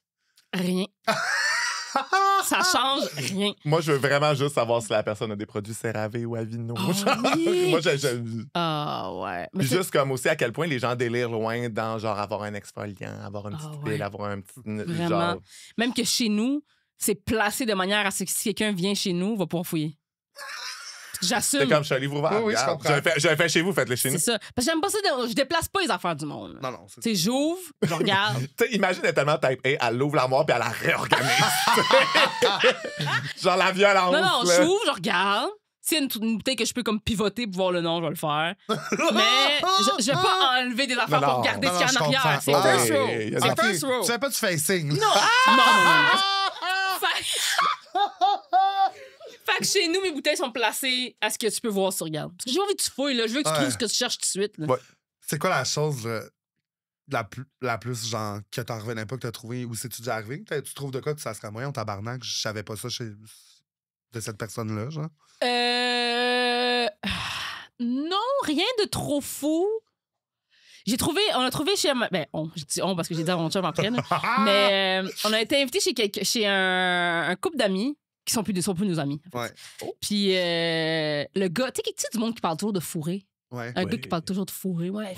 Rien. Ça change rien.
Moi, je veux vraiment juste savoir si la personne a des produits CeraVe ou Aveeno.
Oui.
Moi, j'aime.
Ah, ouais.
Puis juste comme aussi à quel point les gens délirent loin dans genre avoir un exfoliant, avoir une petite pile, avoir un petit.
Vraiment.
Genre...
Même que chez nous, c'est placé de manière à ce que si quelqu'un vient chez nous, il va pouvoir fouiller. J'assume.
C'est comme je suis un livre ouvert.
Oui, je comprends.
J'avais fait chez vous, faites-le chez nous.
C'est ça. Parce que j'aime pas ça. Je déplace pas les affaires du monde.
Non.
Tu sais, j'ouvre, je regarde.
Tu sais, imagine, elle est tellement type A, elle ouvre l'armoire puis elle la réorganise. Genre la violence.
Non, j'ouvre, je regarde. S'il y a une bouteille que je peux comme pivoter pour voir le nom, je vais le faire. Mais je vais pas enlever des affaires pour regarder ce qu'il y a en arrière. C'est first row. C'est first row.
Tu fais pas du facing.
Non. Fait que chez nous, mes bouteilles sont placées à ce que tu peux voir si tu regardes. Parce que j'ai envie que tu fouilles, là. Je veux que tu trouves ce que tu cherches tout de suite. Là.
Ouais. C'est quoi la chose la plus, genre, que t'en revenais pas, que t'as trouvé, ou c'est-tu déjà arrivé? Tu trouves de quoi, ça serait moyen, tabarnak, je savais pas ça de cette personne-là, genre?
Non, rien de trop fou. On a trouvé chez... je dis on parce que j'ai dit à mon chum après, là. Mais on a été invité chez un couple d'amis qui sont plus nos amis. En fait.
Ouais.
Puis le gars, tu sais, du monde qui parle toujours de fourrer.
Ouais.
Un gars qui parle toujours de fourrer. Ouais.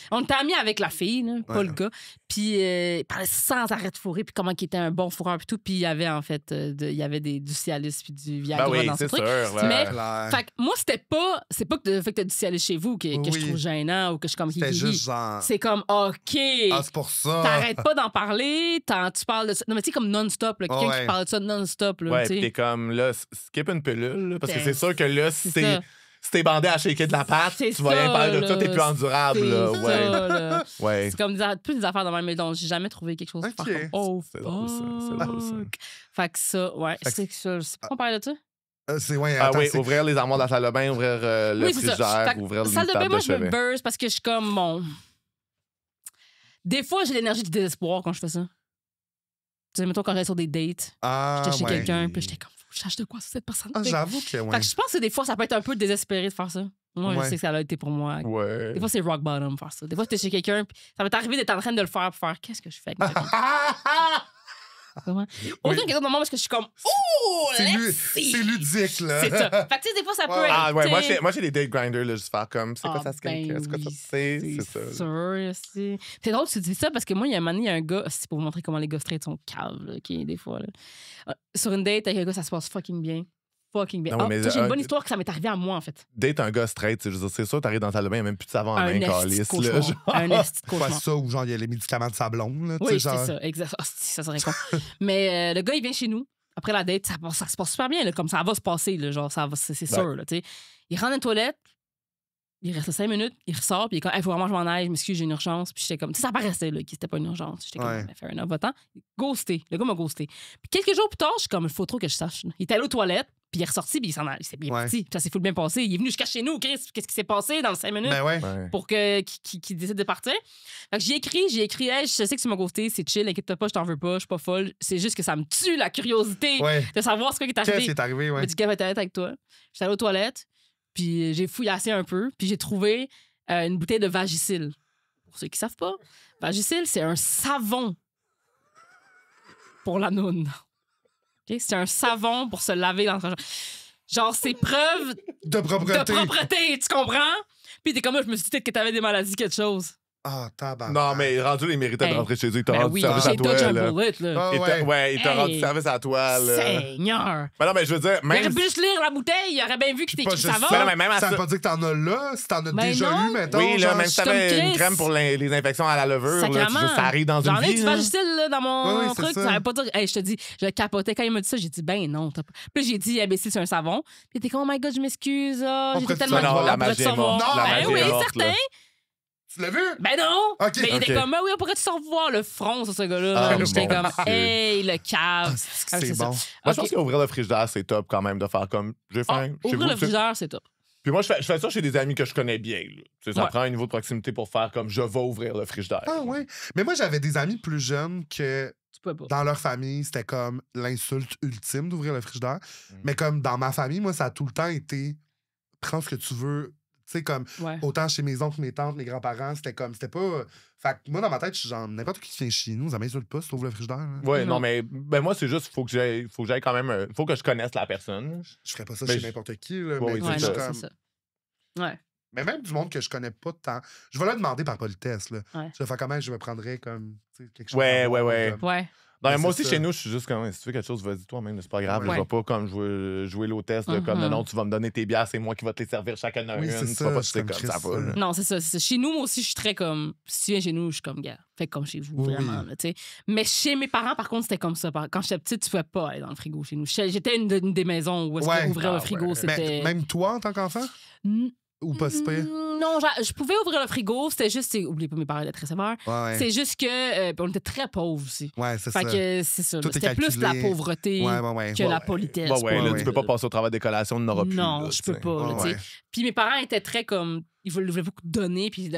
On était amis avec la fille, là, pas le gars. Puis il parlait sans arrêt de fourrer, puis comment il était un bon fourreur, puis tout. Puis il y avait, en fait, il y avait du Cialis puis du Viagra dans ce truc. Mais, fait que moi, c'est pas que le fait que t'as du Cialis chez vous que je trouve gênant ou que je suis comme...
C'était juste genre...
C'est comme, OK.
Ah, c'est pour ça.
T'arrêtes pas d'en parler, tu parles de ça. Non, mais tu sais, comme non-stop, là, quelqu'un qui parle de ça non-stop. Là,
ouais, puis t'es comme, là, skip une pilule, là, parce que c'est sûr que là, si t'es bandé à shaker de la patte, tu vas rien parler de ça, t'es plus endurable. Là.
Ça, là.
Ouais.
C'est comme plus des affaires de même, mais donc j'ai jamais trouvé quelque chose de
okay.
Oh,
c'est drôle, ça.
Fait que ça, ouais. C'est ça. C'est pourquoi on parlait de ça?
oui, ouvrir les armoires de la salle de bain, ouvrir le frigidaire, ouvrir le table de chevet.
Salle de bain, moi, je me buzz parce que je suis comme, bon... Des fois, j'ai l'énergie du désespoir quand je fais ça. Tu sais, mettons, quand j'allais sur des dates, j'étais chez quelqu'un, puis j'étais comme, faut que je sache de quoi cette personne.
J'avoue que,
Fait que je pense que des fois, ça peut être un peu désespéré de faire ça. Moi, je sais que ça a été pour moi.
Ouais.
Des fois, c'est rock bottom faire ça. Des fois, t'es chez quelqu'un, puis ça m'est arrivé d'être en train de le faire pour faire qu'est-ce que je fais avec autant qu'il y a d'autres moments parce que je suis comme
c'est ludique, là.
C'est ça. Fait que tu sais, des fois, ça peut être.
Moi, j'ai des date grinders, là, juste faire comme, c'est quoi ça, c'est quoi ça, c'est ça.
C'est drôle que tu dis ça parce que moi, il y a un moment donné, il y a un gars, c'est pour vous montrer comment les gars straight sont caves, là, des fois. Là. Sur une date avec un gars, ça se passe fucking bien. Fucking bien. J'ai une bonne histoire que ça m'est arrivé à moi, en fait.
Date un gars straight, c'est sûr, t'arrives dans ta salle de bain, il n'y a même plus de savon à main, calice.
Un esti de cauchemar.
Pas ça, ou genre, il y a les médicaments de sa blonde. Là,
oui, c'est ça, exact. Oh, ça serait con. Mais le gars, il vient chez nous. Après la date, ça se passe super bien, là, comme ça va se passer, là, genre, c'est sûr. Là, il rentre dans les toilettes, il reste 5 minutes, il ressort, puis il est comme, il faut vraiment que je m'en aille, je m'excuse, j'ai une urgence. Puis j'étais comme, ça paraissait là, que c'était pas une urgence. J'étais comme, faire un va-t'en. Ghosté. Le gars m'a ghosté. Puis quelques jours plus tard, je suis comme, il faut trop que je sache. Il était allé aux toilettes, puis il est ressorti, puis il s'en allait. Il s'est bien parti. Ça s'est full bien passé. Il est venu jusqu'à chez nous, Chris. Qu'est-ce qui s'est passé dans les 5 minutes pour qu'il décide de partir? Fait que j'ai écrit, hey, je sais que tu m'as ghosté, c'est chill, inquiète-toi pas, je t'en veux pas, je suis pas folle. C'est juste que ça me tue la curiosité de savoir ce qui est arrivé.
Qu'est-ce qui est arrivé,
Je me dis, qu'elle va être avec toi. J'étais allée aux toilettes, puis j'ai fouillassé un peu, puis j'ai trouvé une bouteille de Vagisil. Pour ceux qui savent pas, Vagisil, c'est un savon pour la noune. Okay? C'est un savon pour se laver dans le... Genre, c'est preuve
de propreté,
tu comprends? Puis t'es comme moi, je me suis dit peut-être que t'avais des maladies, quelque chose.
Ah, tabarnak.
Non, mais rendu, il méritait de rentrer chez eux. Il t'a rendu service à toi. Il t'a rendu service à toi.
Seigneur.
Mais non, mais je veux dire, même.
Il aurait pu juste lire la bouteille. Il aurait bien vu qu'il t'écrit savon.
Ça veut pas dire que t'en as là. Si t'en as déjà eu, mettons.
Oui, là, même si t'avais une crème pour les infections à la levure, ça arrive dans une vie.
J'en ai du Vagisil dans mon truc. Ça veut pas dire. Je te dis, je capotais quand il m'a dit ça. J'ai dit, ben non. Puis j'ai dit, imbécile, c'est un savon. Puis t'es comme, oh my god, je m'excuse. J'étais tellement
la magie est morte.
Oui, certain.
Tu l'as vu?
Ben non!
Okay.
Mais il était comme, oui, on pourrait se revoir le front sur ce gars-là. J'étais comme, hey, le cave.
C'est bon.
Moi, je pense qu'ouvrir le frigidaire, c'est top quand même de faire comme, j'ai faim.
Ouvrir le frigidaire, c'est top.
Puis moi, je fais ça chez des amis que je connais bien. Ça prend un niveau de proximité pour faire comme, je vais ouvrir le frigidaire.
Ah oui. Mais moi, j'avais des amis plus jeunes que dans leur famille, c'était comme l'insulte ultime d'ouvrir le frigidaire. Mais comme dans ma famille, moi, ça a tout le temps été, prends ce que tu veux. Tu sais, comme, autant chez mes oncles, mes tantes, mes grands-parents, c'était comme, c'était pas... Fait que moi, dans ma tête, je suis genre, n'importe qui vient chez nous, ça m'insulte pas si tu ouvres le frigidaire.
Ouais, non, mais ben moi, c'est juste, faut que j'aille quand même... faut que je connaisse la personne.
Je ferais pas ça chez n'importe qui, là.
Ouais,
mais
c'est ça. Ouais.
Mais même du monde que je connais pas de temps. Je vais leur demander par politesse, là. Je vais faire comment je me prendrais comme, quelque chose.
Ouais.
Non, mais moi aussi, chez nous, je suis juste comme, si tu veux quelque chose, vas-y toi-même, c'est pas grave. Je vais pas comme jouer l'hôtesse, comme non, tu vas me donner tes bières, c'est moi qui vais te les servir chacun une. Tu vas pas te comme ça va.
Non, c'est ça. Chez nous, moi aussi, je suis très comme, si tu viens chez nous, je suis comme, gars, fais comme chez vous, vraiment. Tu sais. Mais chez mes parents, par contre, c'était comme ça. Quand j'étais petite, tu pouvais pas aller dans le frigo chez nous. J'étais une des maisons où ouvrir le frigo, c'était.
Même toi, en tant qu'enfant? Ou pas si pire?
Non, je pouvais ouvrir le frigo. C'était juste... Oubliez pas, mes parents étaient très sévères. C'est juste que... on était très pauvres aussi.
Ouais, c'est ça.
Fait que c'est ça. C'était plus la pauvreté que la politesse.
Là, tu peux pas passer au travail des collations, tu n'auras plus.
Non, je peux pas. Puis mes parents étaient très comme... Ils voulaient beaucoup donner, puis...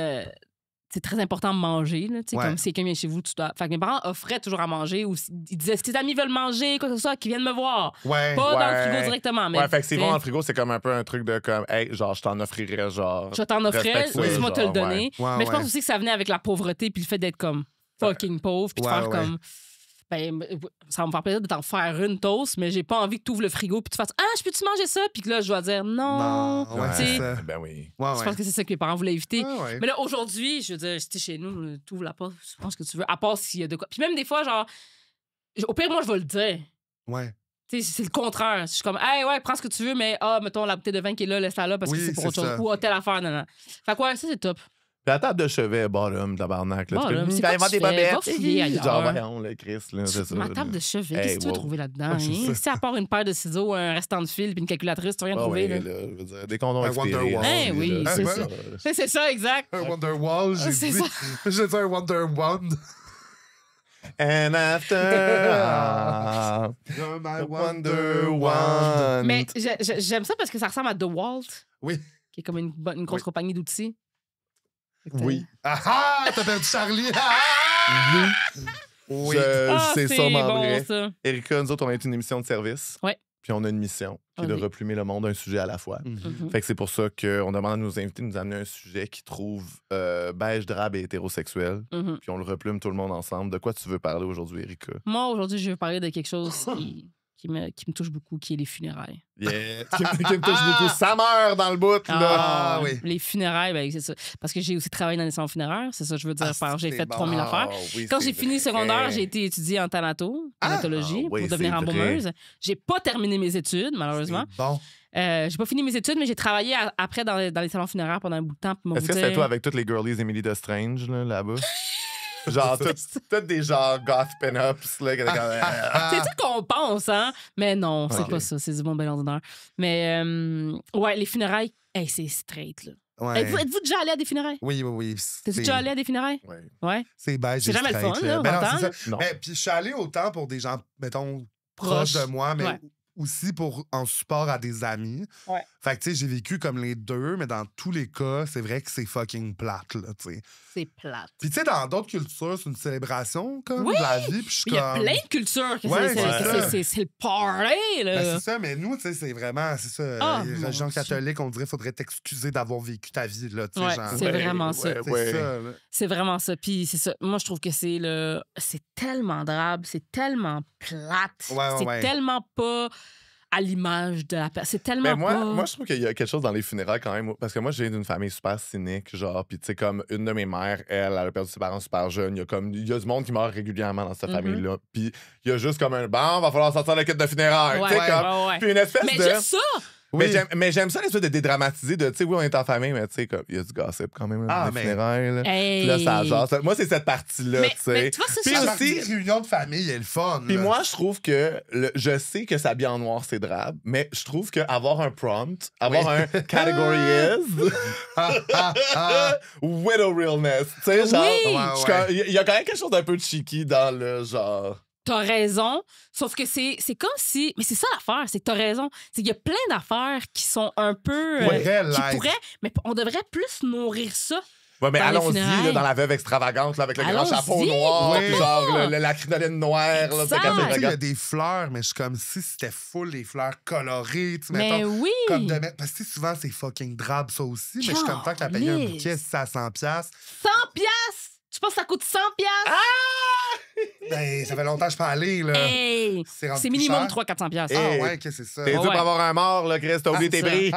c'est très important de manger. Là, comme si quelqu'un vient chez vous, tu dois. Fait que mes parents offraient toujours à manger ou ils disaient si tes amis veulent manger, quoi que ce soit, qu'ils viennent me voir. Pas dans le frigo directement. Mais,
fait que s'ils vont dans le frigo, c'est comme un peu un truc de comme, hey, genre, je t'en offrirais, genre.
Je t'en offrirais, laisse-moi te le donner. Mais je pense aussi que ça venait avec la pauvreté puis le fait d'être comme fucking pauvre puis de faire comme. Ben, ça va me faire plaisir de t'en faire une toast, mais j'ai pas envie que tu ouvres le frigo puis tu fasses je peux-tu manger ça? Puis que là, je dois dire non.
C'est
ça. Ben oui.
Je pense que c'est ça que mes parents voulaient éviter. Mais là, aujourd'hui, je veux dire, si t'es chez nous, tu ouvres la porte, tu prends ce que tu veux, à part s'il y a de quoi. Puis même des fois, genre, au pire, moi, je vais le dire. Tu sais, c'est le contraire. Je suis comme, prends ce que tu veux, mais mettons la bouteille de vin qui est là, laisse-la là parce que c'est pour autre chose. Ou telle affaire, non. Fait quoi, ça, c'est top.
Puis la table de chevet, bottom, tabarnak. Tu peux
il va y avoir des bobettes.
Genre, voyons, le Chris. C'est ça.
Ma table de chevet, qu'est-ce que tu veux trouver là-dedans? Si à part une paire de ciseaux, un restant de fil puis une calculatrice, tu vas rien trouver.
Là, je veux dire, des condoms
expirés.
Oui, c'est ça. C'est ça, exact.
Un Wonderwall, j'ai dit. J'ai dit un Wonder Wand.
And after all,
you're my wonder one.
Mais j'aime ça parce que ça ressemble à DeWalt.
Oui.
Qui est comme une grosse compagnie d'outils.
Oui.
Ah! T'as perdu Charlie! Ah!
Oui. C'est sûrement bon, vrai. Ça. Erika, nous autres, on a une émission de service.
Ouais.
Puis on a une mission qui est de replumer le monde un sujet à la fois. Fait que c'est pour ça qu'on demande à nos invités de nous amener un sujet qui trouve beige, drabe et hétérosexuel. Puis on le replume tout le monde ensemble. De quoi tu veux parler aujourd'hui, Erika?
Moi, aujourd'hui, je veux parler de quelque chose qui me touche beaucoup, qui est les funérailles.
Yeah. qui me touche beaucoup. Ça meurt dans le bout, là.
Oui.
Les funérailles, ben, c'est ça. Parce que j'ai aussi travaillé dans les salons funéraires. C'est ça, je veux dire. J'ai fait 3000 affaires.
Oui,
quand j'ai fini le secondaire, j'ai été étudier en thanatologie pour devenir embaumeuse. J'ai pas terminé mes études, malheureusement.
Bon.
J'ai pas fini mes études, mais j'ai travaillé après dans les salons funéraires pendant un bout de temps.
Est-ce que c'est toi avec toutes les girlies Emily de Strange, là-bas? Genre, toutes des genres goth pin-ups, là.
C'est ça qu'on pense, hein? Mais non, c'est pas ça. C'est du bon bel ordinaire. Mais, ouais, les funérailles, hey, c'est straight, là.
Ouais.
Êtes-vous déjà allé à des funérailles?
Oui.
T'es-tu déjà allé à des funérailles?
Oui.
Ouais.
C'est beige.
C'est jamais
straight,
le fun, là,
ben
on
non, c'est
entend.
ça. Mais puis je suis allé autant pour des gens, mettons, proches de moi, mais aussi en support à des amis.
Ouais.
Fait que, tu sais, j'ai vécu comme les deux, mais dans tous les cas, c'est vrai que c'est fucking plate, là, tu sais.
C'est plate.
Puis, tu sais, dans d'autres cultures, c'est une célébration, comme, de la vie. Puis,
il y a plein de cultures que c'est le party, là.
Ben, c'est ça, mais nous, tu sais, c'est vraiment, c'est ça. Les religions catholiques, on dirait qu'il faudrait t'excuser d'avoir vécu ta vie, là, tu sais, genre.
C'est vraiment ça.
C'est ça, là.
C'est vraiment ça. Puis, c'est ça. Moi, je trouve que c'est tellement drabe, c'est tellement plate. C'est tellement pas à l'image de la personne. C'est tellement
moi, je trouve qu'il y a quelque chose dans les funérailles quand même. Parce que moi, j'ai une famille super cynique, genre. Puis, tu sais, comme une de mes mères, elle a perdu ses parents super jeunes. Il y a du monde qui meurt régulièrement dans cette famille-là. Puis, il y a juste comme un va falloir sortir le kit de funérailles. Puis, une espèce
de. Mais juste ça!
Oui. Mais j'aime ça, l'espèce de dédramatiser de, tu sais, oui, on est en famille, mais tu sais, il y a du gossip quand même, les funérailles. Là. Puis là, ça genre. Moi, c'est cette partie-là, tu sais.
Puis aussi, réunion de famille, est le fun.
Puis moi, je trouve que, je sais que s'habiller en noir, c'est drabe, mais je trouve qu'avoir un prompt, avoir un category is, widow realness, tu sais, genre, il y a quand même quelque chose d'un peu cheeky dans le genre.
T'as raison, sauf que c'est comme si... Mais c'est ça l'affaire, c'est que t'as raison. C'est qu'il y a plein d'affaires qui sont un peu... qui pourraient... Mais on devrait plus nourrir ça.
Ouais, mais allons-y dans la veuve extravagante, là, avec le grand chapeau noir, puis genre la crinoline noire.
Il y a des fleurs, mais je suis comme si c'était full les fleurs colorées. Tu
mais
mettons,
oui!
Comme parce que souvent, c'est fucking drabe, ça aussi. Mais je suis comme tant qu'à payer un bouquet, c'est à 100$.
100$? Tu penses que ça coûte 100$? Ah!
Ben, ça fait longtemps que je peux aller, là.
Hey, c'est minimum 300-400$.
Ah ouais, que c'est ça.
T'es dû pour avoir un mort, là, Chris, t'as oublié tes bris.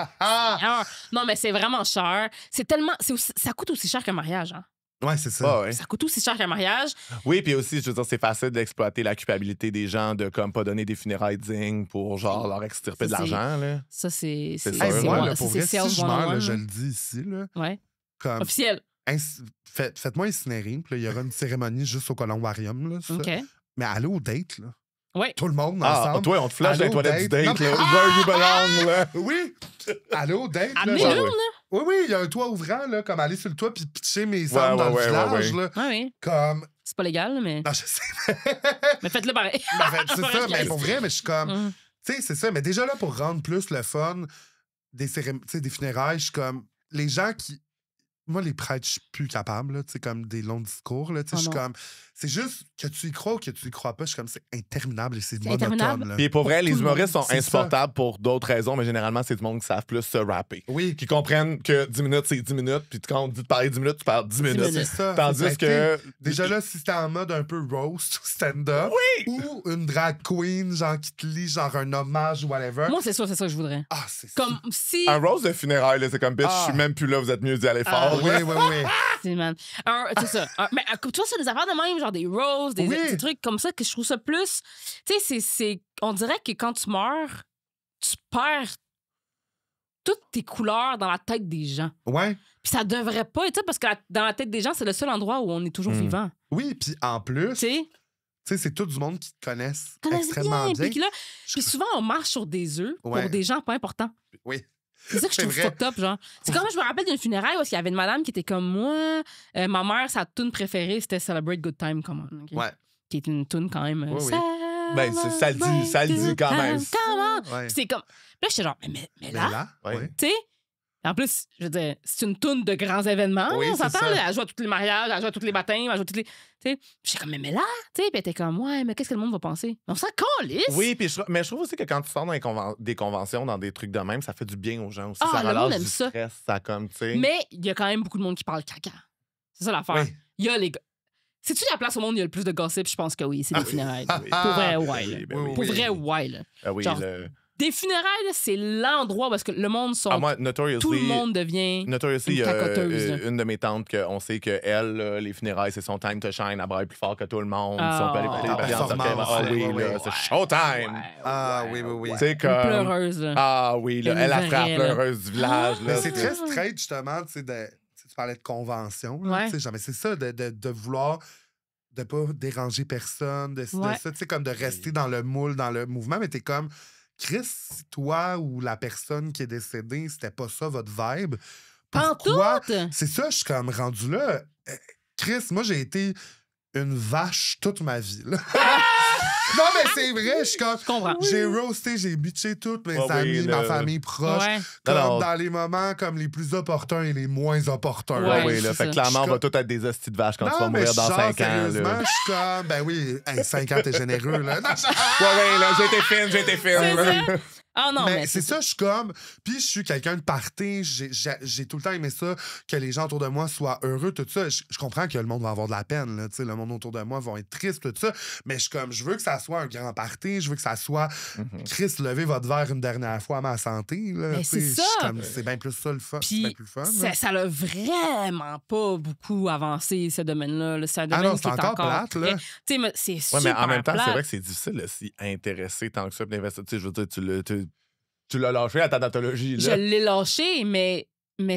Non, mais c'est vraiment cher. C'est tellement... ça coûte aussi cher qu'un mariage, hein?
Ouais, c'est ça.
Ça coûte aussi cher qu'un mariage.
Oui, puis aussi, je veux dire, c'est facile d'exploiter la culpabilité des gens de comme pas donner des funérailles dignes pour genre leur extirper de l'argent, là.
Ça, c'est
moi, là, pour vrai, si je meurs, là, je le dis ici, là.
Ouais.
Comme...
Officiel.
Faites-moi incinérer, puis il y aura une cérémonie juste au columbarium, là. Ça.
OK.
Mais allez au date, là.
Oui.
Tout le monde ensemble.
Toi, on te flash dans les toilettes du date, là. Where you belong, là.
Oui. Allez au date, là. Oui, il y a un toit ouvrant, là, comme aller sur le toit puis pitcher mes cendres dans le village, là.
Oui.
Comme...
C'est pas légal, mais...
Non, je sais.
Mais faites-le pareil.
C'est ça, mais pour vrai, mais je suis comme... Tu sais, c'est ça. Mais déjà, là, pour rendre plus le fun des funérailles, je suis comme... Les gens qui... Moi, les prêtres, je suis plus capable, là, tu sais, comme des longs discours, là, tu sais, je suis comme... C'est juste que tu y crois ou que tu y crois pas, je suis comme, c'est interminable et c'est monotone, là.
Puis pour vrai, les humoristes sont insupportables pour d'autres raisons, mais généralement, c'est du monde qui savent plus se rapper.
Oui.
Qui comprennent que 10 minutes, c'est 10 minutes, puis quand on dit de parler 10 minutes, tu parles 10 minutes.
C'est ça.
Tandis que...
Déjà là, si c'était en mode un peu roast ou stand-up, ou une drag queen, genre, qui te lit, genre, un hommage ou whatever.
Moi, c'est ça que je voudrais.
Ah, c'est
comme si...
Un roast de funérailles, là, c'est comme, bitch, je suis même plus là, vous êtes mieux d'y aller fort.
Oui.
C'est man. C'est ça. Mais tu vois, c'est des affaires de même, genre des roasts, des trucs comme ça, que je trouve ça plus... Tu sais, c'est... On dirait que quand tu meurs, tu perds toutes tes couleurs dans la tête des gens.
Ouais.
Puis ça devrait pas, tu sais, parce que dans la tête des gens, c'est le seul endroit où on est toujours vivant.
Oui, puis en plus... Tu sais, c'est tout du monde qui te connaissent extrêmement bien.
Puis souvent, on marche sur des œufs pour des gens pas importants.
Oui.
C'est ça que je trouve fucked up, genre. C'est comme je me rappelle d'une funéraille où il y avait une madame qui était comme moi. Ma mère, sa tune préférée, c'était Celebrate Good Time, come on. Okay?
Ouais.
qui est une toune quand même.
Oui. Ben, ça le dit quand même.
Ouais. C'est comme. Là, j'étais genre, mais là. Tu sais? En plus, je veux dire, c'est une toune de grands événements.
Oui,
on s'entend, elle joue à tous les mariages, elle joue à tous les baptêmes, elle joue à toutes les. Tu sais, j'étais comme, mais là, tu sais, puis elle était comme, ouais, mais qu'est-ce que le monde va penser? On s'en calisse.
Oui, puis mais je trouve aussi que quand tu sors dans des conventions, dans des trucs de même, ça fait du bien aux gens aussi.
Ah,
ça relâche du
ça.
stress, ça comme, tu sais.
Mais il y a quand même beaucoup de monde qui parle caca. C'est ça l'affaire.
Oui.
Il y a les gars. C'est-tu la place au monde où il y a le plus de gossip? Je pense que oui, c'est les funérailles. Pour vrai, ouais. Pour vrai, ouais. Genre, des funérailles, c'est l'endroit parce que le monde sont.
Moi,
tout le monde devient.
Notoriously, il y a une de mes tantes qu'on sait qu'elle, les funérailles, c'est son time to shine. Elle braille plus fort que tout le monde.
Ah,
c'est showtime.
Oui.
C'est comme.
Une pleureuse. Là.
Ah oui, là, elle a frappé pleureuse du village.
Mais c'est très straight, justement, tu sais, tu parlais de convention. Là, mais c'est ça, de vouloir de pas déranger personne, de ça, tu sais, comme de rester dans le moule, dans le mouvement, mais t'es comme. Chris, si toi ou la personne qui est décédée, c'était pas ça votre vibe, pourquoi? C'est ça, je suis comme rendu là. Chris, moi, j'ai été une vache toute ma vie. Là. Non, mais c'est vrai, je comprends. J'ai roasté, j'ai bitché toutes mes amis, ma famille proche, comme dans les moments comme les plus opportuns et les moins opportuns.
Oui, là. Fait que clairement, on va tout être des hosties de vaches quand tu vas mourir dans 5 ans.
Sérieusement, je suis comme, ben oui, 5 ans, t'es généreux, là.
Là, j'ai été fine.
Ah non, mais
c'est ça, je suis comme. Puis je suis quelqu'un de party. J'ai tout le temps aimé ça, que les gens autour de moi soient heureux, tout ça. Je comprends que le monde va avoir de la peine, là, le monde autour de moi va être triste, tout ça. Mais je suis comme, je veux que ça soit un grand party, je veux que ça soit. Chris, levez votre verre une dernière fois à ma santé. Là,
mais c'est ça.
C'est bien plus ça le fun.
Puis,
bien plus fun.
Ça l'a vraiment pas beaucoup avancé, ce domaine-là. C'est un domaine qui est encore
plate, là.
Mais c'est super
mais en même temps,
plate.
c'est vrai que c'est difficile de s'y intéresser tant que ça. Je veux dire, tu l'as lâché à thanatologie. Là.
Je l'ai lâché, mais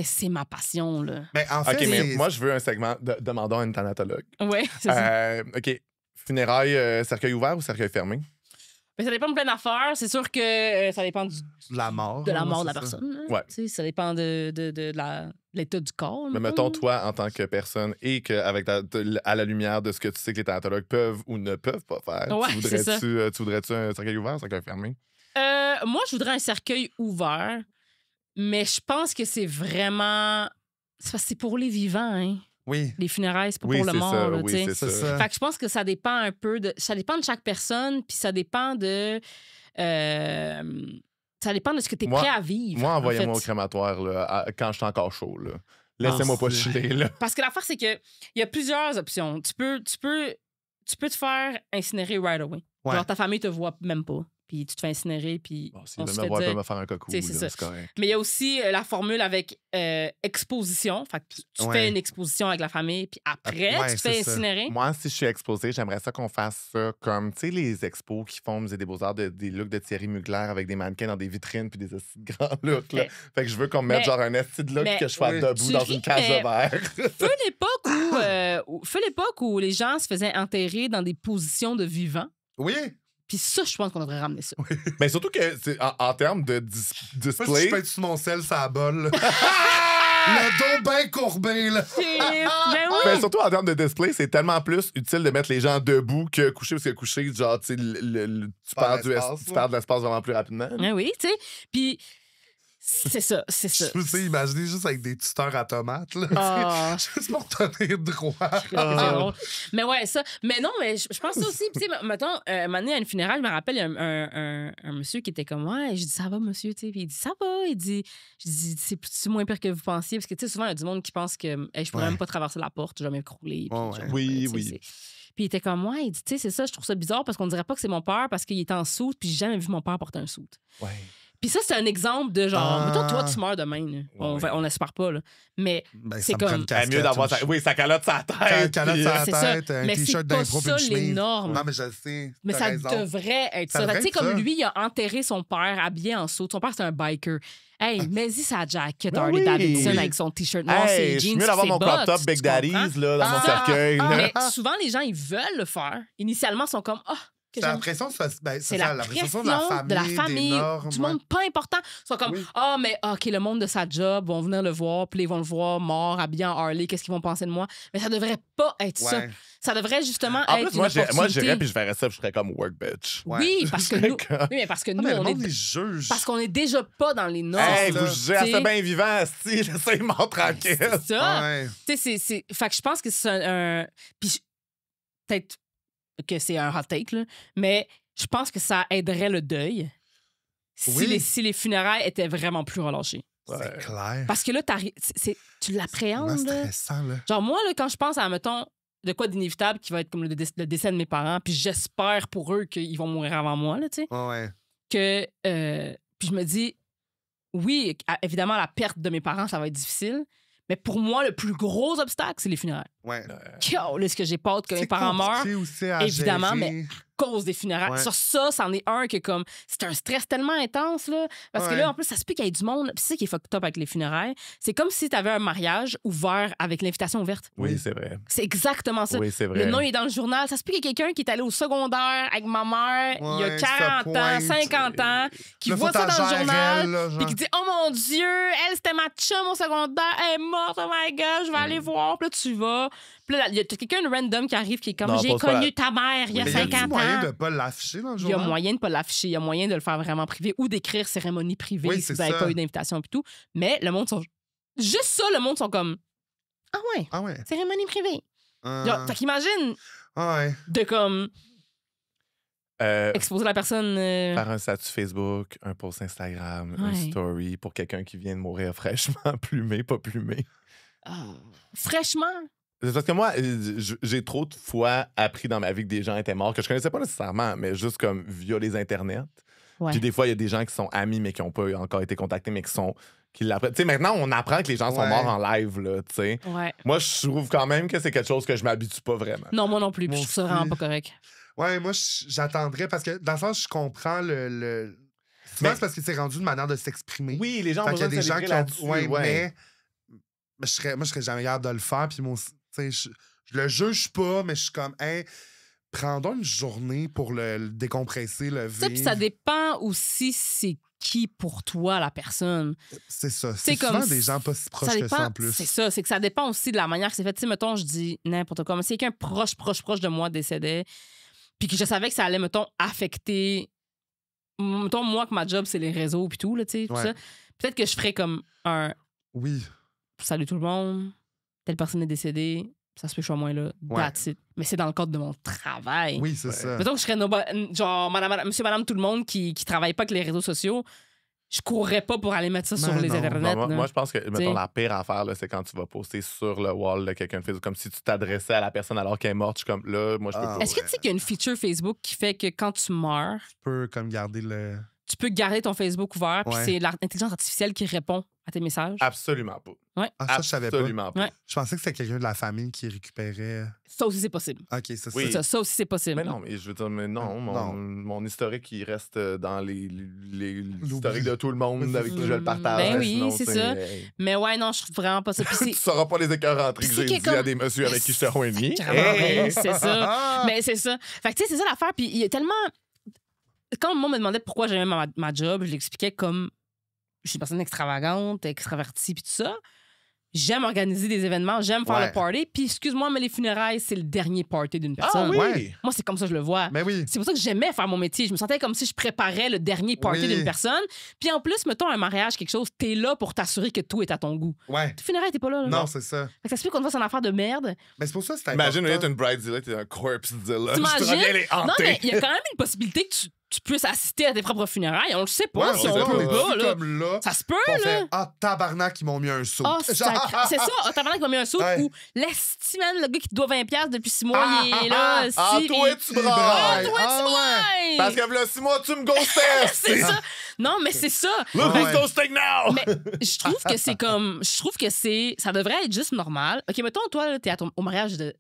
c'est ma passion. Là.
Mais en fait,
mais moi, je veux un segment de demandons à une thanatologue.
Oui, c'est ça.
OK. Funérailles, cercueil ouvert ou cercueil fermé?
Mais ça dépend de plein d'affaires. C'est sûr que ça dépend
de la mort.
De la mort de la personne.
Ouais.
Ça dépend de l'état du corps.
Mais mettons, toi, en tant que personne, et à la lumière de ce que tu sais que les thanatologues peuvent ou ne peuvent pas faire, tu voudrais-tu un cercueil ouvert ou un cercueil fermé?
Moi, je voudrais un cercueil ouvert, mais je pense que c'est vraiment... C'est pour les vivants, hein?
Oui.
Les funérailles, c'est pas pour le mort.
C'est ça.
Fait que je pense que ça dépend un peu de... Ça dépend de chaque personne, puis ça dépend de... ça dépend de ce que tu es prêt à vivre.
Moi, envoyez-moi au crématoire là, quand je suis encore chaud. Là. Laissez-moi pas chiller. Là.
Parce que l'affaire, c'est qu'il y a plusieurs options. Tu peux te faire incinérer right away.
Ouais.
Genre, ta famille te voit même pas. Puis tu te fais incinérer, puis
on se fait dire... peut me faire un cocou,
c'est correct. Mais il y a aussi la formule avec exposition. Fait que tu fais une exposition avec la famille, puis après, tu te fais incinérer.
Moi, si je suis exposé, j'aimerais ça qu'on fasse ça comme, tu sais, les expos qui font au Musée des Beaux-Arts, des looks de Thierry Mugler avec des mannequins dans des vitrines, puis des grands looks. Là. Fait que je veux qu'on me mette genre un esti de look que je sois debout dans une cage de verre.
Feu l'époque où les gens se faisaient enterrer dans des positions de vivants.
Oui.
Puis ça, je pense qu'on devrait ramener ça.
Oui. Mais surtout que en termes de display...
Moi, je peux être sur mon sel, ça bole. Le dos bien courbé, là.
Mais surtout en termes de display, c'est tellement plus utile de mettre les gens debout que coucher, parce que coucher, genre, tu sais, tu perds de l'espace vraiment plus rapidement.
Oui, tu sais. Puis... C'est ça.
Je peux imaginer juste avec des tuteurs à tomates, là. Juste pour tenir droit.
Mais ouais, ça. Mais non, mais je pense ça aussi. Tu sais, mettons, un moment donné, à une funéraille, je me rappelle, il y a un monsieur qui était comme, ouais, je dis, ça va, monsieur, tu sais. Puis il dit, ça va. Je dis, c'est moins pire que vous pensiez. Parce que, tu sais, souvent, il y a du monde qui pense que je pourrais même pas traverser la porte, jamais m'écrouler.
Oui.
Puis il était comme, ouais, il dit, tu sais, c'est ça, je trouve ça bizarre parce qu'on dirait pas que c'est mon père parce qu'il est en soute, puis j'ai jamais vu mon père porter un soute.
Ouais.
Puis ça, c'est un exemple de genre, mettons, toi, tu meurs demain. On n'espère pas, là. Mais c'est comme...
mieux d'avoir sa calotte sur la tête.
Un t-shirt d'impro,
puis les normes.
Non, mais je le sais.
Mais ça devrait être ça. Tu sais, comme lui, il a enterré son père habillé en saut. Son père, c'est un biker. Hey, mets-y sa jacket Harley Davidson avec son t-shirt noir, ses jeans,
je suis mieux d'avoir mon crop top Big Daddy's là, dans mon cercueil.
Mais souvent, les gens, ils veulent le faire. Initialement, ils sont comme,
C'est la pression, c'est la pression de la famille, des normes,
du monde pas important. Ils sont comme, mais OK, le monde de sa job vont venir le voir, puis ils vont le voir mort, habillé en Harley, qu'est-ce qu'ils vont penser de moi? Mais ça devrait pas être ça. Ça devrait justement être
plus, moi, j'irais puis je verrais ça, puis je serais comme work bitch.
Oui, parce que nous, mais parce que nous, on est...
juge.
Parce qu'on est déjà pas dans les normes.
Hey, vous jugez assez bien vivant, asti, laissez-moi tranquille.
C'est ça. Tu sais, fait que je pense que c'est un... Puis peut-être que c'est un hot take, là, mais je pense que ça aiderait le deuil si les funérailles étaient vraiment plus relâchées.
C'est clair.
Parce que là, tu l'appréhendes.
C'est stressant, là.
Genre, moi, là, quand je pense à, mettons, de quoi d'inévitable qui va être comme le décès de mes parents, puis j'espère pour eux qu'ils vont mourir avant moi, là, tu sais. Que, puis je me dis, oui, évidemment, la perte de mes parents, ça va être difficile. Mais pour moi, le plus gros obstacle, c'est les funérailles. Là, ce que j'ai peur que mes parents meurent, évidemment, mais à cause des funérailles. Sur ça, c'en est un que comme c'est un stress tellement intense là, parce que là en plus ça se peut qu'il y ait du monde. Puis c'est ça qui est fucked up avec les funérailles, c'est comme si tu avais un mariage ouvert avec l'invitation ouverte.
Oui, c'est vrai.
C'est exactement ça.
Oui, c'est vrai.
Le nom est dans le journal. Ça se peut qu'il y ait quelqu'un qui est allé au secondaire avec ma mère il y a 40 ans, 50 ans, qui voit ça dans le journal et qui dit "Oh mon Dieu, elle c'était ma chum au secondaire, elle est morte, oh my god, je vais aller voir." Puis là tu vas. Puis là, il y a quelqu'un de random qui arrive qui est comme j'ai connu ta mère il y a 50 ans. Il y a
moyen de ne pas l'afficher dans le journal.
Il y a moyen de pas l'afficher. Il y a moyen de le faire vraiment privé ou d'écrire cérémonie privée si vous n'avez pas eu d'invitation et tout. Mais le monde sont... Juste ça, le monde sont comme ah ouais. Cérémonie privée. Genre, fait qu'imagine de comme exposer la personne...
Faire un statut Facebook, un post Instagram, une story pour quelqu'un qui vient de mourir fraîchement plumé, pas plumé.
Fraîchement?
C'est parce que moi, j'ai trop de fois appris dans ma vie que des gens étaient morts, que je connaissais pas nécessairement, mais juste comme via les internets. Puis des fois, il y a des gens qui sont amis, mais qui n'ont pas encore été contactés, mais qui l'apprennent. Tu sais, maintenant, on apprend que les gens sont morts en live, là, tu sais. Moi, je trouve quand même que c'est quelque chose que je m'habitue pas vraiment.
Non, moi non plus, puis je trouve ça vraiment pas correct.
Ouais, moi, j'attendrais, parce que dans le sens, je comprends le... Souvent, c'est parce que c'est rendu une manière de s'exprimer.
Oui, les gens ont
besoin de
célébrer là-dessus.
Mais je serais jamais capable de le faire, puis je le juge pas, mais je suis comme, prendons une journée pour le décompresser, le vivre.
Puis ça dépend aussi c'est qui pour toi, la personne.
C'est ça. C'est souvent des gens pas si proches que ça en plus.
C'est ça. C'est que ça dépend aussi de la manière que c'est fait. Tu sais, mettons, je dis n'importe quoi. Mais si quelqu'un proche de moi décédait, puis que je savais que ça allait, mettons, affecter... Mettons, moi, que ma job, c'est les réseaux puis tout, là, tu sais, tout ça. Peut-être que je ferais comme un...
Oui.
Salut tout le monde. Telle personne est décédée. Ça se peut que je sois moins là. That's it. Mais c'est dans le cadre de mon travail.
Oui, c'est ça.
Mettons que je serais genre monsieur, madame, tout le monde qui travaille pas avec les réseaux sociaux. Je courrais pas pour aller mettre ça sur les internets.
Moi, je pense que, mettons, la pire affaire, là, c'est quand tu vas poster sur le wall de quelqu'un de Facebook, comme si tu t'adressais à la personne alors qu'elle est morte. Je suis comme, là, moi, je peux pas.
Est-ce que tu sais qu'il y a une feature Facebook qui fait que quand tu meurs...
Tu peux comme garder le...
Tu peux garder ton Facebook ouvert, puis c'est l'intelligence artificielle qui répond à tes messages.
Absolument pas.
Ça, je savais pas.
Absolument pas.
Je pensais que c'était quelqu'un de la famille qui récupérait...
Ça aussi, c'est possible.
OK, c'est ça.
Oui.
Ça aussi, c'est possible.
Mais non, mais je veux dire, mon historique, il reste dans l'historique de tout le monde avec qui je le partage.
Ben oui, c'est ça. Mais ouais, non, je trouve vraiment pas ça.
Tu sauras pas les écœurs rentrés que j'ai dit à des messieurs avec qui je te réunis.
C'est ça. Mais c'est ça. Fait que tu sais, c'est ça l'affaire. Puis il y a tellement... Quand moi me demandait pourquoi j'aimais ma job, je l'expliquais comme je suis une personne extravagante, extravertie, puis tout ça. J'aime organiser des événements, j'aime faire le party. Puis, excuse-moi, mais les funérailles, c'est le dernier party d'une personne.
Ah oui!
Moi, c'est comme ça que je le vois.
Mais oui.
C'est pour ça que j'aimais faire mon métier. Je me sentais comme si je préparais le dernier party d'une personne. Puis en plus, mettons un mariage, quelque chose, t'es là pour t'assurer que tout est à ton goût.
Ouais.
Les funérailles, t'es pas là.
Non, c'est ça.
Fait que ça se peut qu'on fasse une affaire de merde.
Mais c'est pour ça que c'est
important. Imagine, t'es une bridezilla, t'es un corpse-zilla.
T'imagines? Non, mais il y a quand même une possibilité que tu puisses assister à tes propres funérailles. On le sait pas si on peut pas. Là.
Comme là.
Ça se peut, là.
Tabarnak, ils m'ont mis un saut.
C'est ça, tabarnak, ils m'ont mis un saut. Ou l'estimant, le gars qui te doit 20$ depuis 6 mois, il est là.
Toi, tu brailles.
Toi, tu brailles.
Parce que là, 6 mois, tu me ghostais.
C'est ça. Non, mais c'est ça.
Look who's ghosting now.
Mais je trouve que c'est comme... Je trouve que ça devrait être juste normal. OK, mettons, toi, t'es au mariage de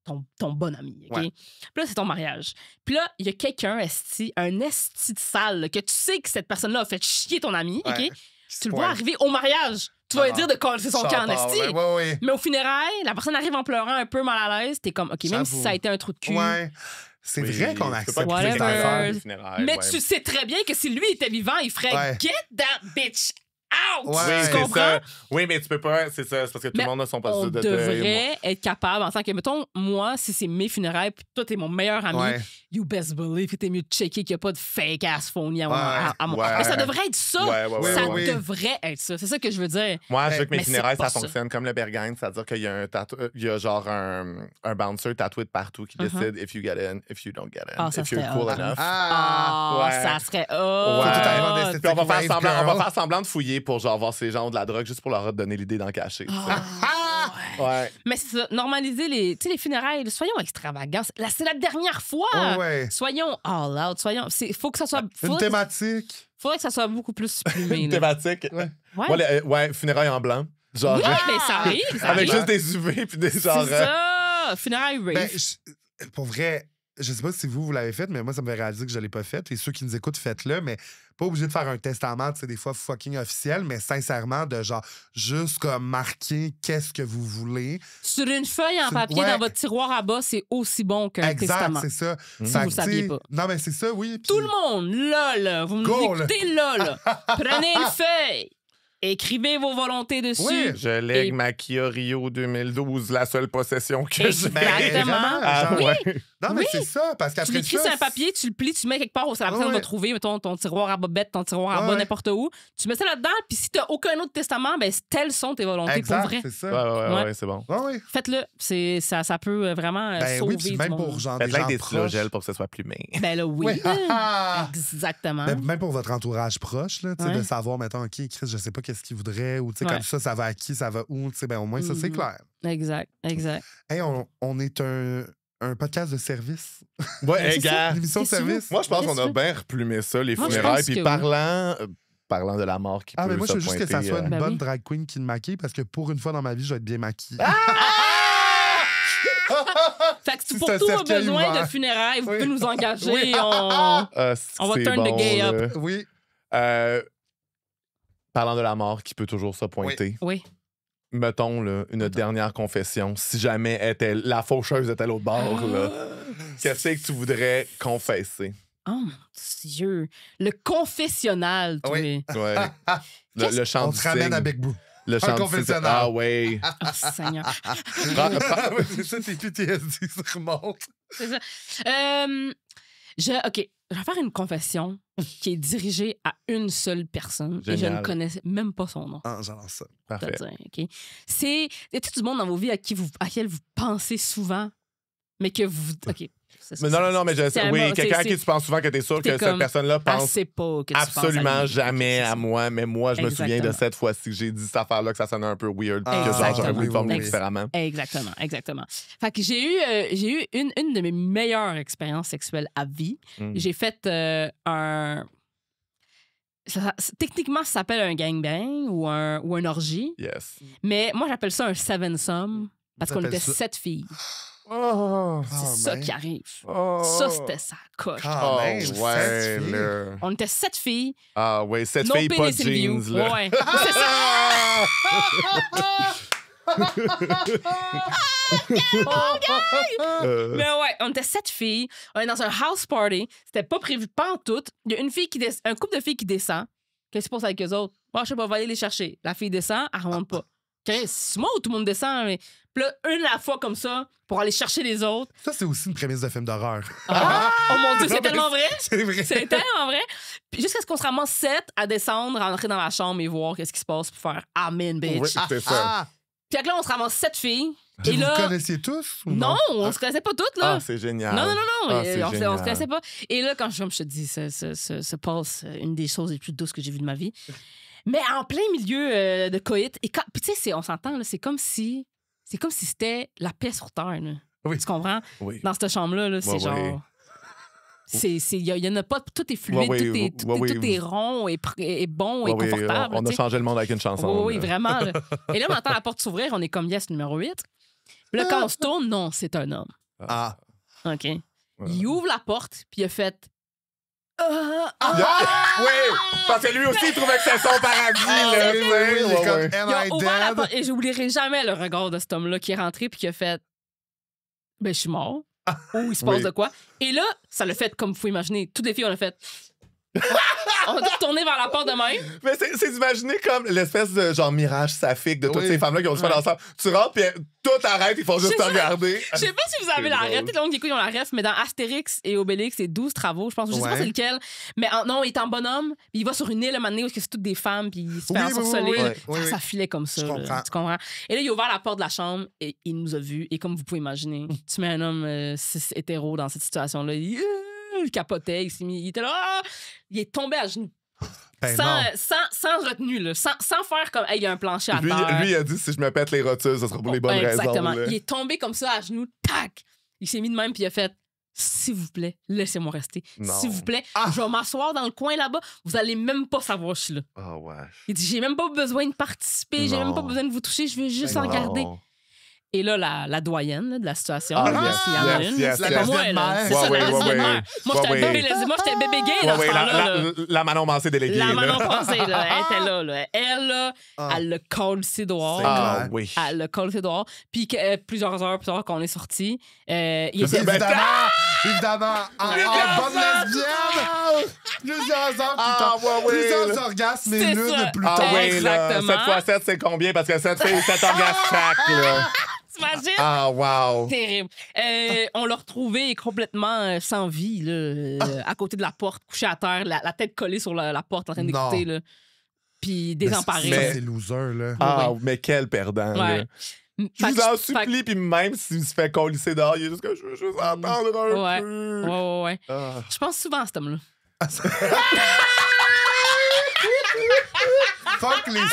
ton bon ami, OK? Puis là, c'est ton mariage. Puis là, il y a quelqu'un, un esti de sale, que tu sais que cette personne-là a fait chier ton ami, OK? Tu le vois arriver au mariage. Tu vas lui dire de coller son camp en esti. Mais au funérailles, la personne arrive en pleurant un peu mal à l'aise. T'es comme, OK, même si ça a été un trou de cul...
C'est vrai qu'on accepte
les
affaires.
Mais tu sais très bien que si lui était vivant, il ferait « Get that bitch out! » Tu comprends?
Oui, mais tu peux pas. C'est ça. C'est parce que tout le monde a son poste de deuil.
On devrait être capable, en tant que, mettons, moi, si c'est mes funérailles, puis toi, t'es mon meilleur ami, you best believe que t'es mieux de checker qu'il n'y a pas de fake-ass phony à moi. Mais ça devrait être ça. Ça devrait être ça. C'est ça que je veux dire.
Moi, je veux que mes funérailles, ça fonctionne comme le Berghain, c'est-à-dire qu'il y a il y a genre un bouncer tatoué de partout qui décide if you get in, if you don't get in, if you're cool enough.
Ça serait
on va faire semblant de fouiller pour genre voir ces gens de la drogue juste pour leur donner l'idée d'en cacher.
Mais c'est ça, normaliser les funérailles, soyons extravagants. C'est la dernière fois. Soyons all out. Faut que ça soit.
Une thématique.
Faudrait que ça soit beaucoup plus supprimé.
Une thématique. Funérailles en blanc. Genre,
mais ça arrive.
Avec juste des UV puis des genres.
C'est ça, funérailles rave.
Pour vrai, je sais pas si vous l'avez fait, mais moi, ça me fait réaliser que je l'ai pas fait. Et ceux qui nous écoutent, faites-le, mais pas obligé de faire un testament, tu sais, des fois fucking officiel, mais sincèrement, de genre, juste comme marquer qu'est-ce que vous voulez.
Sur une feuille en papier dans votre tiroir à bas, c'est aussi bon qu'un testament.
Exact, c'est ça.
Si vous le saviez pas.
Non, mais c'est ça, oui.
Tout le monde, là, vous nous écoutez, là. Prenez une feuille. Écrivez vos volontés dessus.
Oui, je lègue ma Kia Rio 2012, la seule possession que j'ai.
Exactement.
Non, mais c'est ça, parce qu'après
tu l'écris sur un papier, tu le plies, tu le mets quelque part où la personne va trouver, mettons, ton tiroir à bobette, ton tiroir à bas, n'importe où. Tu mets ça là-dedans, puis si t'as aucun autre testament, ben telles sont tes volontés pour vrai.
C'est ça.
Ouais, c'est bon.
Faites-le. Ça peut vraiment sauver du
même
monde.
pour genre
faites-le des Tylogel pour que ce soit plumé.
Ben là, oui. Exactement.
Même pour votre entourage proche, là, de savoir, mettons, OK, Chris, je sais pas qu'est-ce qu'il voudrait, ou comme ça va à qui, ça va où, ben au moins, ça, c'est clair.
Exact.
Hey, on est un podcast de service.
Ouais, gars.
Une émission de service.
Moi, je pense qu'on a bien replumé ça, les funérailles. Puis parlant de la mort qui peut
mais moi, je veux juste que ça soit une bonne drag queen qui me maquille, parce que pour une fois dans ma vie, je vais être bien maquillée.
Fait que pour tout a besoin de funérailles, vous pouvez nous engager. On va turn the gay up.
Oui.
Parlant de la mort qui peut toujours se pointer.
Oui.
Mettons là, une dernière confession. Si jamais la faucheuse était à l'autre bord, qu'est-ce que tu voudrais confesser?
Oh mon Dieu. Le confessionnal, toi.
Oui.
Ouais. Le chant
on
du
te ramène
cygne.
avec vous.
Le chant
confessionnal.
Ah oui.
Oh, Seigneur.
C'est ça, tes PTSD se remontent.
C'est ça. OK. Je vais faire une confession qui est dirigée à une seule personne. Génial. Et je ne connais même pas son nom.
Ah, j'adore ça.
Parfait.
Okay. Y a tout du monde dans vos vies à qui vous pensez souvent, mais que vous... OK.
Mais non, mais quelqu'un à qui tu penses souvent que tu es sûr que cette personne-là pense absolument jamais à moi, mais moi, je me souviens de cette fois-ci que j'ai dit cette affaire-là, que ça sonnait un peu weird, que genre, j'aurais voulu formuler différemment.
Exactement. Fait que j'ai eu une de mes meilleures expériences sexuelles à vie. J'ai fait techniquement, ça s'appelle un gangbang ou un orgie.
Yes.
Mais moi, j'appelle ça un sevensome parce qu'on était 7 filles. C'est ça qui arrive. Ça, c'était ça coche. On était 7 filles.
Ah ouais, 7 filles, pas de jeans. Là.
Ouais, c'est ça. Mais ouais, on était 7 filles. On est dans un house party. C'était pas prévu pas en tout. Il y a un couple de filles qui descend. Qu'est-ce qui se passe avec eux autres? Moi, je sais pas, on va aller les chercher. La fille descend, elle remonte pas. C'est moi où tout le monde descend, mais puis là, une à la fois comme ça, pour aller chercher les autres.
Ça, c'est aussi une prémisse de film d'horreur.
Oh mon Dieu, c'est tellement vrai!
C'est vrai.
C'est tellement vrai. Puis jusqu'à ce qu'on se ramasse 7 à descendre, à entrer dans la chambre et voir qu'est-ce qui se passe pour faire « Amen, bitch!
Oui, c'est ça.
Puis là, on se ramasse 7 filles.
Et
vous
là, vous connaissiez tous? Ou
non, on se connaissait pas toutes, là.
Ah, c'est génial.
Non. On se connaissait pas. Et là, comme je te dis, se passe une des choses les plus douces que j'ai vues de ma vie. Mais en plein milieu de coït. Et puis tu sais, on s'entend, là, c'est comme si c'était la paix sur terre. Là.
Oui.
Tu comprends?
Oui.
Dans cette chambre-là, là, c'est genre... Il y en a pas... Tout est fluide, tout est rond et bon et confortable.
On a changé le monde avec une chanson.
Oui, vraiment. Là. Et là, on entend la porte s'ouvrir, on est comme yes, numéro 8. Puis là, quand on se tourne, non, c'est un homme.
Ah.
OK. Il ouvre la porte, puis il a fait...
Oui, parce que lui aussi, il trouvait que c'était son paradis.
Il est comme,
il a ouvert la porte, et j'oublierai jamais le regard de cet homme-là qui est rentré puis qui a fait « Ben, je suis mort. » où il se passe de quoi. Et là, ça l'a fait, comme vous pouvez imaginer, toutes les filles, on l'a fait... On a tourné vers la porte de même.
Mais c'est d'imaginer comme l'espèce de genre mirage saphique de toutes ces femmes-là qui ont se fait ensemble. Tu rentres, puis tout arrête, ils font juste te regarder.
Je sais pas si vous avez la ref. Peut-être qu'ils ont la ref, mais dans Astérix et Obélix, c'est 12 travaux, je pense. Je sais pas c'est lequel. Mais non, il est en bonhomme, puis il va sur une île à un moment donné où c'est toutes des femmes, puis il se fait ensorceler. Ça filait comme ça. Tu comprends? Et là, il a ouvert la porte de la chambre et il nous a vus. Et comme vous pouvez imaginer, tu mets un homme hétéro dans cette situation-là, il capotait, il était là, il est tombé à genoux. Sans retenue, là, sans faire comme il y a un plancher à terre.
Lui, il a dit si je me pète les rotules, ça sera pour les bonnes raisons.
Exactement.
Là.
Il est tombé comme ça à genoux, tac! Il s'est mis de même, puis il a fait s'il vous plaît, laissez-moi rester. S'il vous plaît, je vais m'asseoir dans le coin là-bas, vous allez même pas savoir que je suis là. Il dit j'ai même pas besoin de participer, j'ai même pas besoin de vous toucher, je veux juste en regarder. Et là, la doyenne là, de la situation,
c'est pas moi, là. C'est ça, la lesbienne mère.
Moi, j'étais bébé gay dans ce temps-là.
La Manon Mancé déléguée.
La Manon Mancé, là, elle était là. Elle, là, elle le colle dehors. Elle le colle dehors. Puis plusieurs heures plus tard, quand on est sortis, il était...
Évidemment, en bonne lesbienne! Plusieurs heures plus tard. Plusieurs orgasmes et l'une plus tard.
Exactement. 7 fois 7, c'est combien? Parce que 7 filles, 7 orgasmes chaque, là.
T'imagines?
Ah, wow!
Terrible. On l'a retrouvé complètement sans vie, là, à côté de la porte, couché à terre, la tête collée sur la porte, en train d'écouter, là. Puis désemparé.
C'est loser, là.
Ah, mais quel perdant, là. Je vous en supplie, puis même s'il se fait colisser dehors, il est juste que je veux juste entendre un peu.
Ouais. Je pense souvent à cet homme-là.
Fuck les 6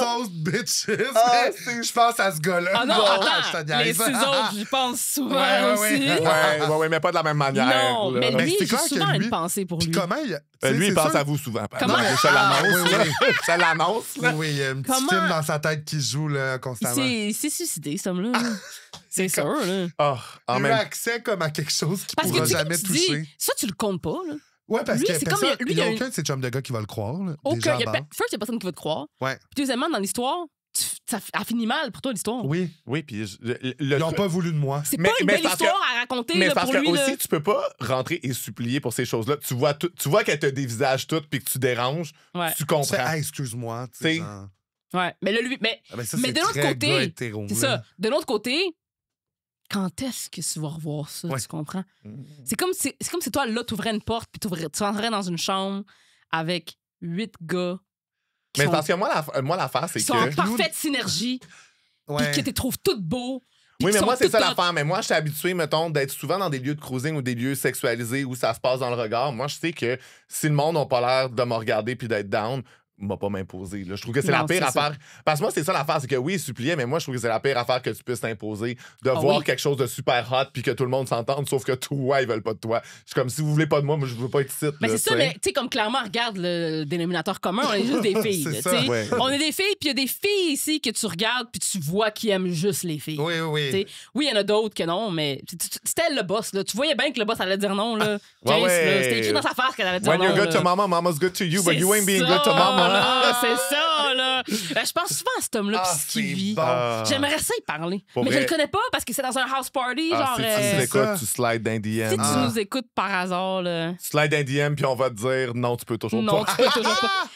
autres bitches. Je pense à ce gars-là.
Ah non, attends, les 6 autres, j'y pense souvent aussi.
Ouais, mais pas de la même manière.
Non, mais lui, j'ai souvent une pensée pour lui.
Puis comment
lui, il pense à vous souvent.
Comment?
Ça l'annonce.
Oui, il y a un petit film dans sa tête qui joue là, constamment.
Il s'est suicidé, cet homme-là. C'est sûr, là.
Il a accès comme à quelque chose qu'il ne pourra jamais toucher.
Ça, tu le comptes pas, là.
Ouais, parce qu'il n'y a aucun de ces chums de gars qui va le croire. Là,
aucun. First, il n'y a personne qui va te croire.
Ouais.
Puis deuxièmement, dans l'histoire, ça a fini mal pour toi, l'histoire.
Oui,
puis...
Ils n'ont pas voulu de moi.
C'est pas une belle histoire à raconter
mais
là,
parce
pour lui.
Mais aussi, tu peux pas rentrer et supplier pour ces choses-là. Tu vois qu'elle te dévisage toutes puis que tu déranges, tu comprends.
Excuse-moi.
Ouais, mais là, lui... Mais de l'autre côté, c'est ça. De l'autre côté... Quand est-ce que tu vas revoir ça, tu comprends? C'est comme si toi, là, tu ouvrais une porte puis tu rentrais dans une chambre avec 8 gars.
Mais parce que moi l'affaire, c'est que...
Ils sont en parfaite synergie puis que tu les trouves toutes beaux.
Oui, mais moi, c'est ça l'affaire. Mais moi, je suis habitué, mettons, d'être souvent dans des lieux de cruising ou des lieux sexualisés où ça se passe dans le regard. Moi, je sais que si le monde n'a pas l'air de me regarder puis d'être down... m'a pas m'imposer. Je trouve que c'est la pire affaire. Parce que moi, c'est ça l'affaire, c'est que oui, il suppliait, mais moi, je trouve que c'est la pire affaire que tu puisses t'imposer, de voir quelque chose de super hot puis que tout le monde s'entende, sauf que toi, ils veulent pas de toi. Je suis comme, si vous voulez pas de moi, je veux pas être ici.
Mais c'est ça, mais tu sais, comme clairement, regarde le dénominateur commun, on est juste des filles. On est des filles, puis il y a des filles ici que tu regardes puis tu vois qui aiment juste les filles.
Oui.
Oui, il y en a d'autres que non, mais c'était elle le boss. Là. Tu voyais bien que le boss allait dire non. Là. Jace, c'était écrit dans sa face qu'elle allait dire non.
When you're good to mama, mama's good to you, but you ain't being good to mama.
C'est ça, là. Je pense souvent à cet homme-là pis ce qu'il vit. J'aimerais ça y parler. Mais je le connais pas parce que c'est dans un house party. Genre,
si tu nous écoutes, tu slides dans DM.
Si tu nous écoutes par hasard, là.
Slide dans DM puis on va te dire non, tu peux toujours pas.
Non, tu peux toujours pas.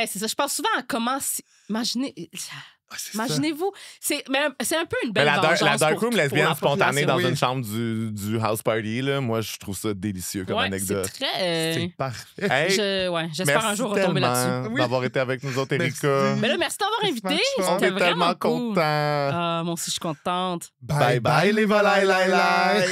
C'est ça. Je pense souvent à comment... Imaginez-vous, c'est un peu une belle vengeance.
La darkroom lesbienne spontanée dans une chambre du house party, là, moi, je trouve ça délicieux comme anecdote.
C'est très...
C'est parfait.
J'espère un jour retomber là-dessus.
D'avoir été avec nous autres, Erika.
Mais là, merci d'avoir invité.
On est tellement contents.
Moi aussi, je suis contente.
Bye bye, les volailles, lai.